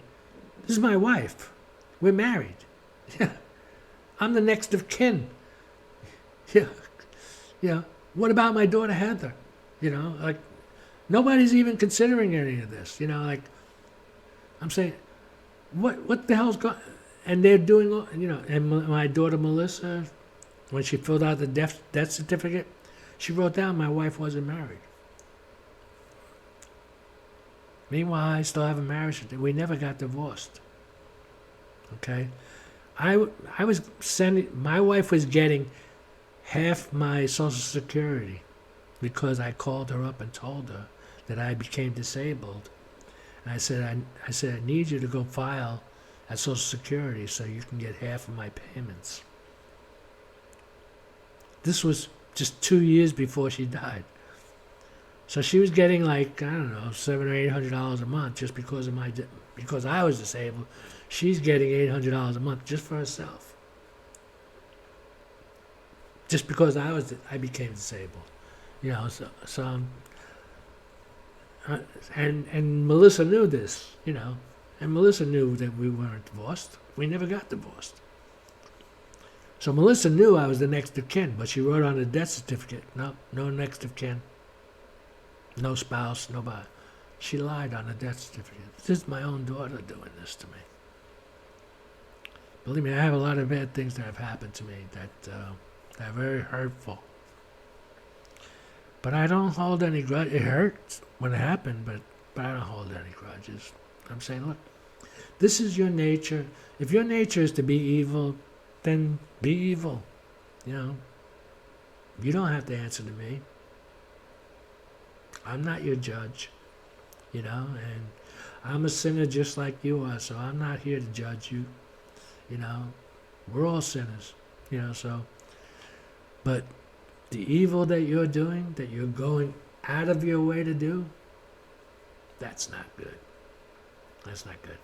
This is my wife. We're married. Yeah, I'm the next of kin. Yeah. What about my daughter Heather? Like nobody's even considering any of this. Like I'm saying, what the hell's going?" And they're doing, and my daughter Melissa, when she filled out the death certificate, she wrote down my wife wasn't married. Meanwhile, I still have a marriage certificate. We never got divorced. Okay? I was sending, my wife was getting half my Social Security because I called her up and told her that I became disabled. And I said, I need you to go file at Social Security so you can get half of my payments. This was just 2 years before she died. So she was getting like, I don't know, $700 or $800 a month just because I was disabled. She's getting $800 a month just for herself. Just because I became disabled. And Melissa knew this, and Melissa knew that we weren't divorced. We never got divorced. So Melissa knew I was the next of kin, but she wrote on the death certificate, no next of kin, no spouse, nobody. She lied on the death certificate. This is my own daughter doing this to me. Believe me, I have a lot of bad things that have happened to me that are very hurtful. But I don't hold any grudge. It hurts when it happened, but I don't hold any grudges. I'm saying, look, this is your nature. If your nature is to be evil, then be evil. You don't have to answer to me. I'm not your judge. And I'm a sinner just like you are, so I'm not here to judge you. We're all sinners. But the evil that you're doing, that you're going out of your way to do, that's not good. That's not good.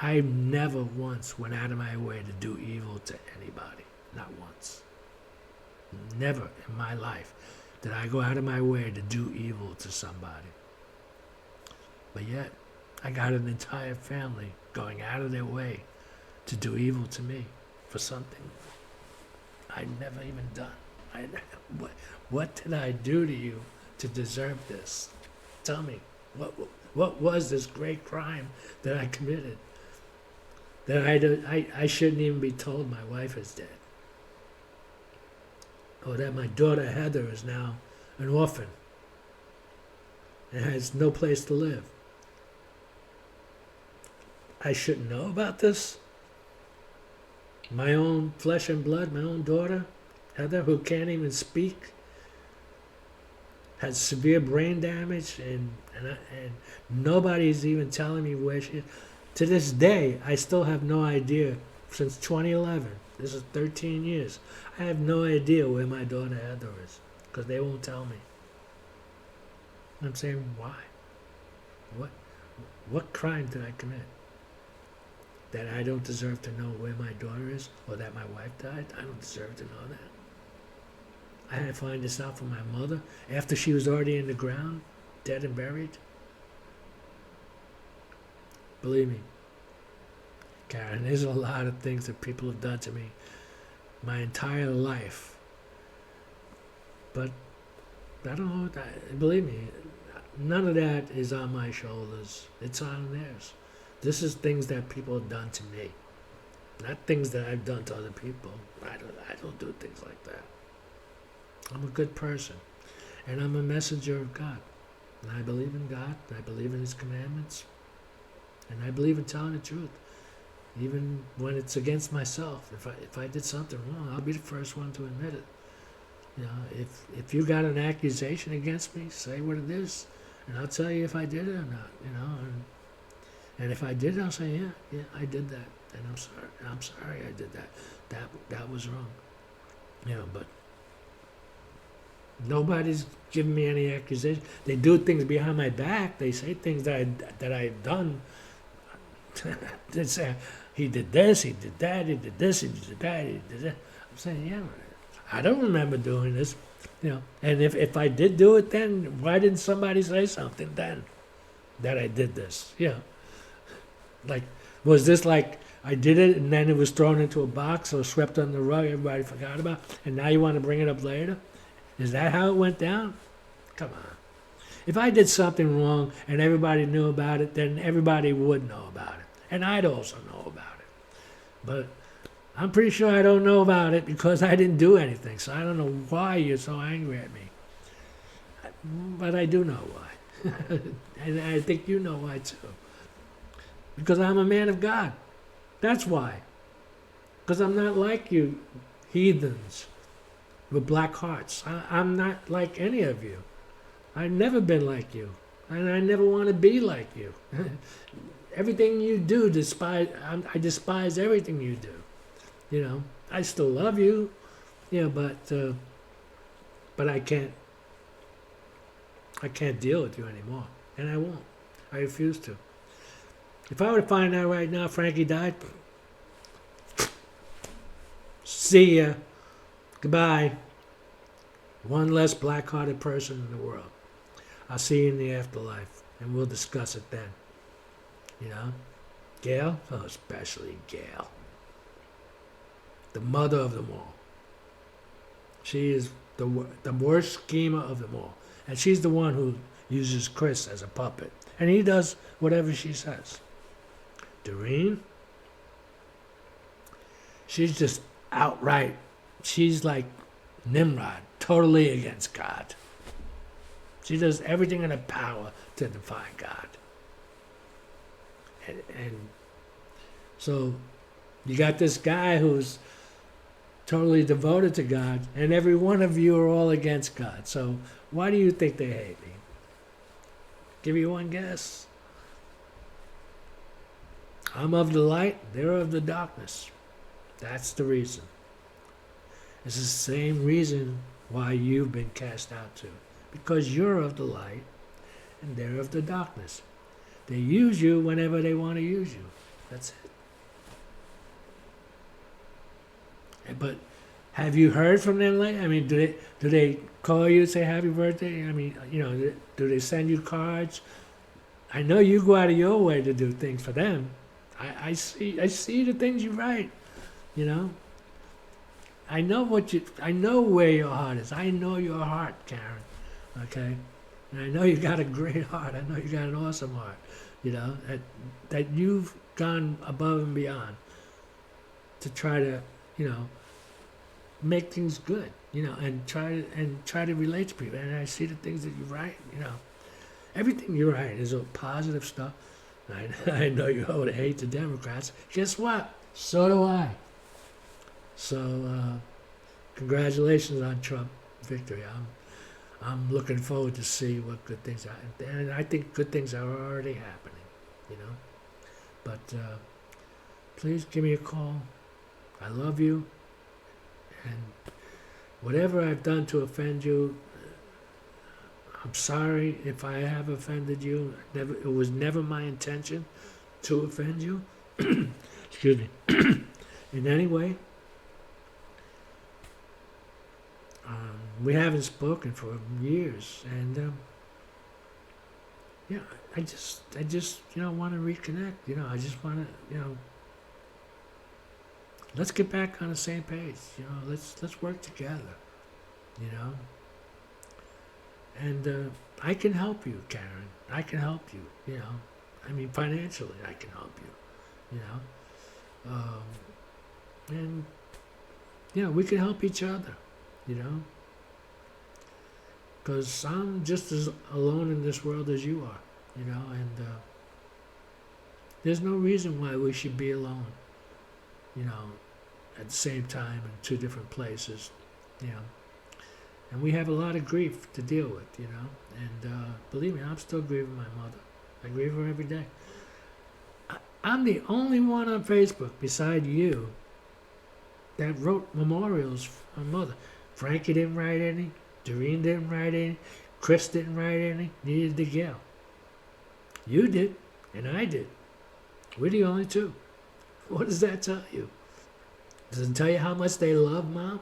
I never once went out of my way to do evil to anybody. Not once. Never in my life did I go out of my way to do evil to somebody. But yet, I got an entire family going out of their way to do evil to me for something I'd never even done. What did I do to you to deserve this? Tell me, what was this great crime that I committed? That I shouldn't even be told my wife is dead. Or that my daughter Heather is now an orphan and has no place to live. I shouldn't know about this? My own flesh and blood, my own daughter, Heather, who can't even speak, has severe brain damage, and nobody's even telling me where she is. To this day, I still have no idea. Since 2011, this is 13 years, I have no idea where my daughter Heather is, because they won't tell me. And I'm saying, why? What crime did I commit? That I don't deserve to know where my daughter is, or that my wife died? I don't deserve to know that. I had to find this out from my mother after she was already in the ground, dead and buried. Believe me, Karen, there's a lot of things that people have done to me my entire life. But I don't know, believe me, none of that is on my shoulders. It's on theirs. This is things that people have done to me, not things that I've done to other people. I don't do things like that. I'm a good person, and I'm a messenger of God. And I believe in God, and I believe in His commandments, and I believe in telling the truth, even when it's against myself. If I did something wrong, I'll be the first one to admit it. You know, if you got an accusation against me, say what it is, and I'll tell you if I did it or not. You know, and if I did, I'll say, yeah, I did that, and I'm sorry I did that. That was wrong. You know, but nobody's giving me any accusation. They do things behind my back. They say things that I've done. They say he did this, he did that, he did this, he did that, he did that. I'm saying, yeah, I don't remember doing this. You know, and if I did do it, then why didn't somebody say something then that I did this? You know, like, was this like I did it and then it was thrown into a box or swept under the rug, everybody forgot about, and now you want to bring it up later? Is that how it went down? Come on. If I did something wrong and everybody knew about it, then everybody would know about it. And I'd also know about it. But I'm pretty sure I don't know about it because I didn't do anything. So I don't know why you're so angry at me. But I do know why. And I think you know why too. Because I'm a man of God. That's why. Because I'm not like you heathens with black hearts. I'm not like any of you. I've never been like you. And I never want to be like you. Everything you do, I despise everything you do. You know, I still love you, you know, but I can't deal with you anymore. And I won't. I refuse to. If I were to find out right now Frankie died, see ya. Goodbye. One less black-hearted person in the world. I'll see you in the afterlife, and we'll discuss it then. You know? Gail? Oh, especially Gail. The mother of them all. She is the worst schemer of them all. And she's the one who uses Chris as a puppet. And he does whatever she says. Doreen? She's just outright. She's like Nimrod, totally against God. She does everything in her power to defy God. And so you got this guy who's totally devoted to God, and every one of you are all against God. So why do you think they hate me? Give you one guess. I'm of the light, they're of the darkness. That's the reason. It's the same reason why you've been cast out too. Because you're of the light and they're of the darkness. They use you whenever they want to use you. That's it. But have you heard from them lately? I mean, do they call you and say happy birthday? I mean, you know, do they send you cards? I know you go out of your way to do things for them. I see the things you write, you know. I know where your heart is. I know your heart, Karen. Okay? And I know you got a great heart. I know you got an awesome heart. You know, that you've gone above and beyond to try to, you know, make things good, you know, and try to relate to people. And I see the things that you write, you know. Everything you write is all positive stuff. I know you would hate the Democrats. Guess what? So do I. So, congratulations on Trump victory. I'm looking forward to see what good things are, and I think good things are already happening, you know. But please give me a call. I love you, and whatever I've done to offend you, I'm sorry if I have offended you. It was never my intention to offend you. Excuse me. In any way. We haven't spoken for years, and yeah, I just, want to reconnect. I just want to, let's get back on the same page. Let's work together. You know, and I can help you, Karen. I can help you. I mean, financially, I can help you. And we can help each other. Because I'm just as alone in this world as you are. And there's no reason why we should be alone. At the same time in two different places. And we have a lot of grief to deal with, And believe me, I'm still grieving my mother. I grieve her every day. I'm the only one on Facebook beside you that wrote memorials for my mother. Frankie didn't write any. Doreen didn't write any. Chris didn't write any. Neither did Gail. You did, and I did. We're the only two. What does that tell you? Does it tell you how much they love Mom?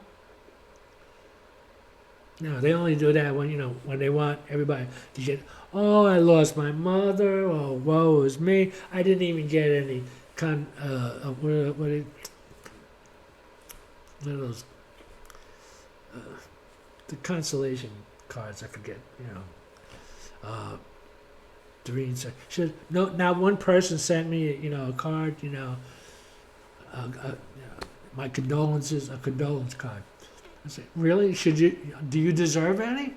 No, they only do that when they want everybody to get, oh, I lost my mother, oh, woe is me. I didn't even get any what are those, the consolation cards, I forget, Doreen said, no, now one person sent me, a card, my condolences, a condolence card. I said, really? Do you deserve any?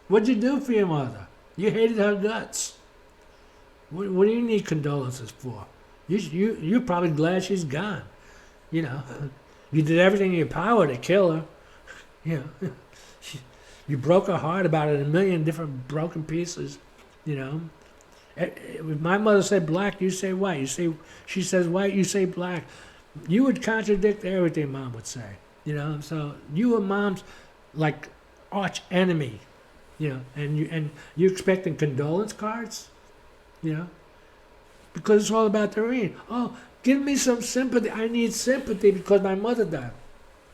What'd you do for your mother? You hated her guts. What do you need condolences for? You're probably glad she's gone. You did everything in your power to kill her. You broke her heart about it in a million different broken pieces. If my mother said black, you say white. She says white, you say black. You would contradict everything Mom would say. So you were Mom's like arch enemy, and you expecting condolence cards, because it's all about Doreen. Oh, give me some sympathy. I need sympathy because my mother died.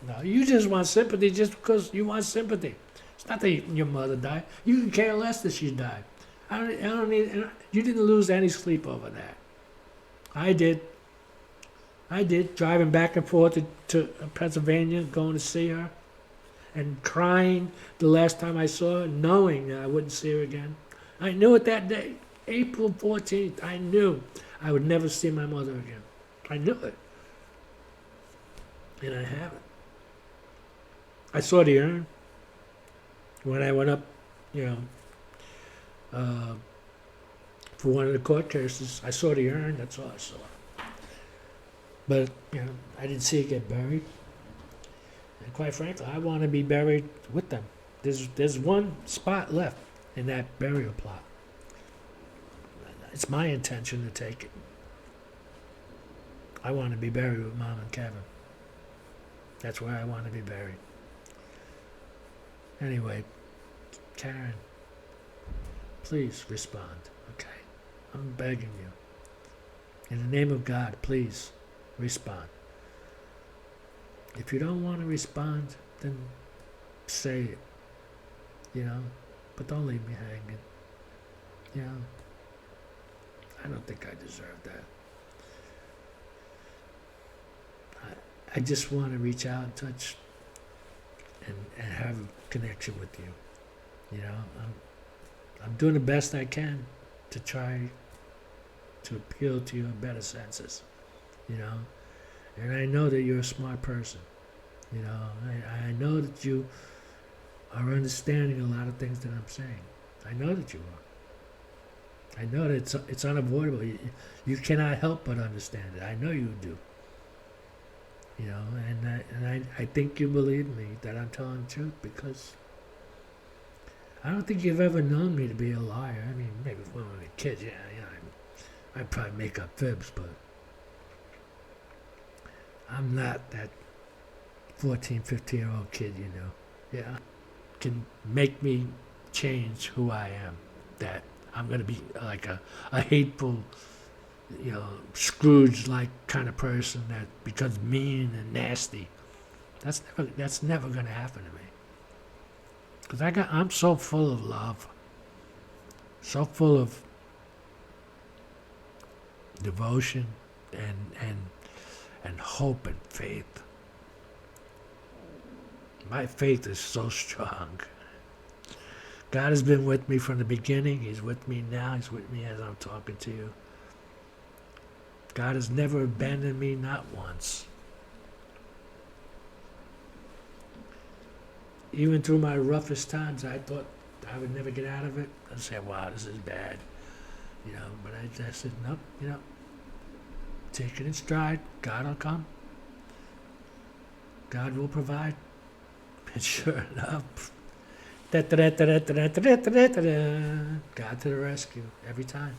No, you just want sympathy just because you want sympathy. It's not that your mother died. You can care less that she died. I don't need. You didn't lose any sleep over that. I did, driving back and forth to Pennsylvania, going to see her, and crying the last time I saw her, knowing that I wouldn't see her again. I knew it that day, April 14th, I knew I would never see my mother again. I knew it. And I haven't. I saw the urn when I went up, for one of the court cases. I saw the urn, that's all I saw. But, I didn't see it get buried. And quite frankly, I want to be buried with them. There's one spot left in that burial plot. It's my intention to take it. I want to be buried with Mom and Kevin. That's where I want to be buried. Anyway, Karen, please respond, okay? I'm begging you. In the name of God, please. Respond. If you don't want to respond, then say it, but don't leave me hanging. I don't think I deserve that. I just want to reach out and touch and have a connection with you. I'm doing the best I can to try to appeal to your better senses. And I know that you're a smart person. I know that you are understanding a lot of things that I'm saying. I know that you are. I know that it's unavoidable. You cannot help but understand it. I know you do. And I think you believe me that I'm telling the truth, because I don't think you've ever known me to be a liar. I mean, maybe when we were kids, I'd probably make up fibs, but I'm not that 14, 15-year-old kid, Yeah. Can make me change who I am. That I'm going to be like a hateful, Scrooge-like kind of person that becomes mean and nasty. That's never going to happen to me. Because I'm so full of love. So full of devotion, and and hope and faith. My faith is so strong. God has been with me from the beginning. He's with me now. He's with me as I'm talking to you. God has never abandoned me, not once. Even through my roughest times, I thought I would never get out of it. I said, wow, this is bad. But I said, nope, take it in stride. God will come. God will provide. And sure enough, God to the rescue every time.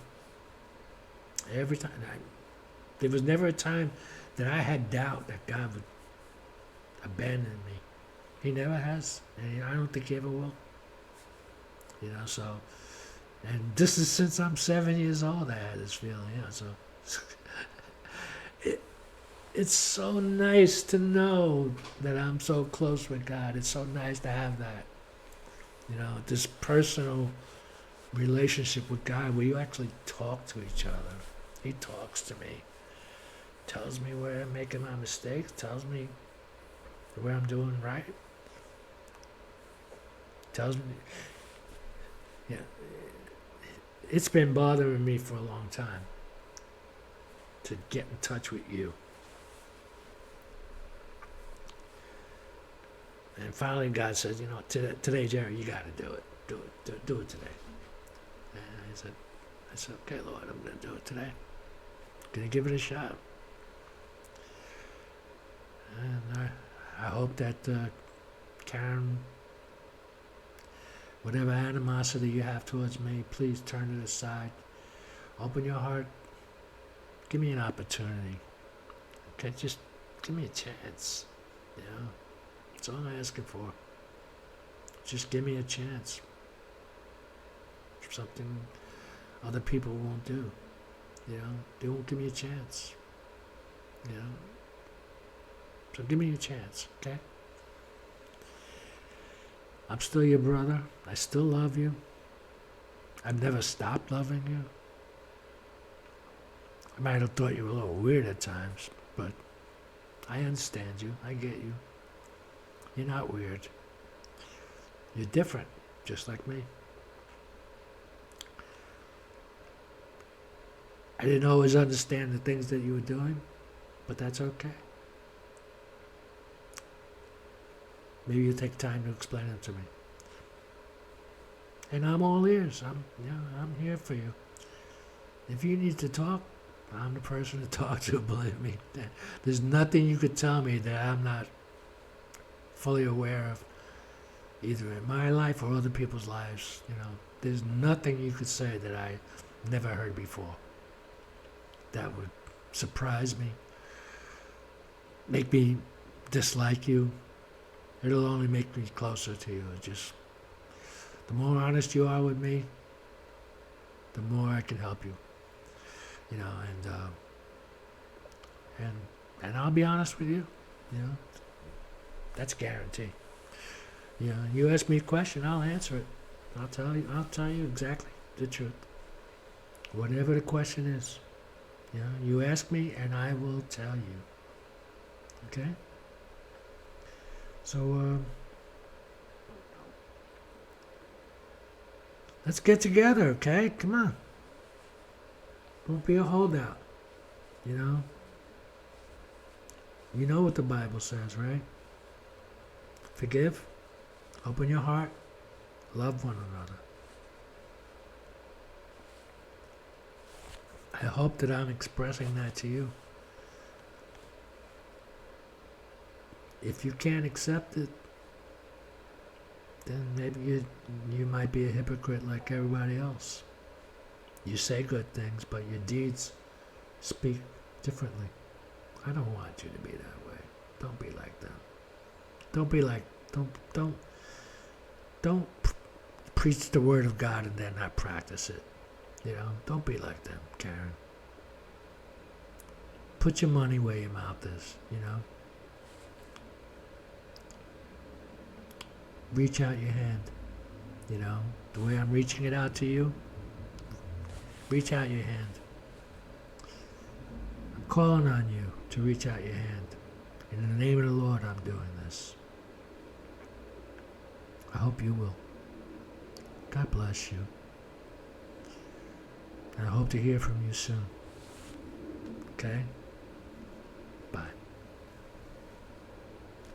Every time. There was never a time that I had doubt that God would abandon me. He never has, and I don't think he ever will. So, and this is since I'm 7 years old. I had this feeling. So it's so nice to know that I'm so close with God. It's so nice to have that. This personal relationship with God where you actually talk to each other. He talks to me, tells me where I'm making my mistakes, tells me where I'm doing right, tells me, it's been bothering me for a long time to get in touch with you. And finally God says, today, Jerry, you got to do it. Do it today. And I said, okay, Lord, I'm going to do it today. Going to give it a shot. And I hope that Karen, whatever animosity you have towards me, please turn it aside. Open your heart. Give me an opportunity. Okay, just give me a chance. That's all I'm asking for. Just give me a chance. Something other people won't do. They won't give me a chance. So give me a chance, okay? I'm still your brother. I still love you. I've never stopped loving you. I might have thought you were a little weird at times, but I understand you. I get you. You're not weird. You're different, just like me. I didn't always understand the things that you were doing, but that's okay. Maybe you take time to explain them to me. And I'm all ears. I'm here for you. If you need to talk, I'm the person to talk to, believe me. There's nothing you could tell me that I'm not fully aware of, either in my life or other people's lives. There's nothing you could say that I never heard before that would surprise me, make me dislike you. It'll only make me closer to you. Just the more honest you are with me, the more I can help you. And I'll be honest with you. That's guaranteed. You ask me a question, I'll answer it. I'll tell you exactly the truth. Whatever the question is. You ask me and I will tell you. Okay? So, let's get together, okay? Come on. Don't be a holdout. You know what the Bible says, right? Forgive, open your heart, love one another. I hope that I'm expressing that to you. If you can't accept it, then maybe you might be a hypocrite like everybody else. You say good things, but your deeds speak differently. I don't want you to be that way. Don't be like them. Don't preach the word of God and then not practice it. Don't be like them, Karen. Put your money where your mouth is, Reach out your hand, the way I'm reaching it out to you. Reach out your hand. calling on you to reach out your hand. In the name of the Lord, I'm doing this. I hope you will. God bless you. And I hope to hear from you soon. Okay?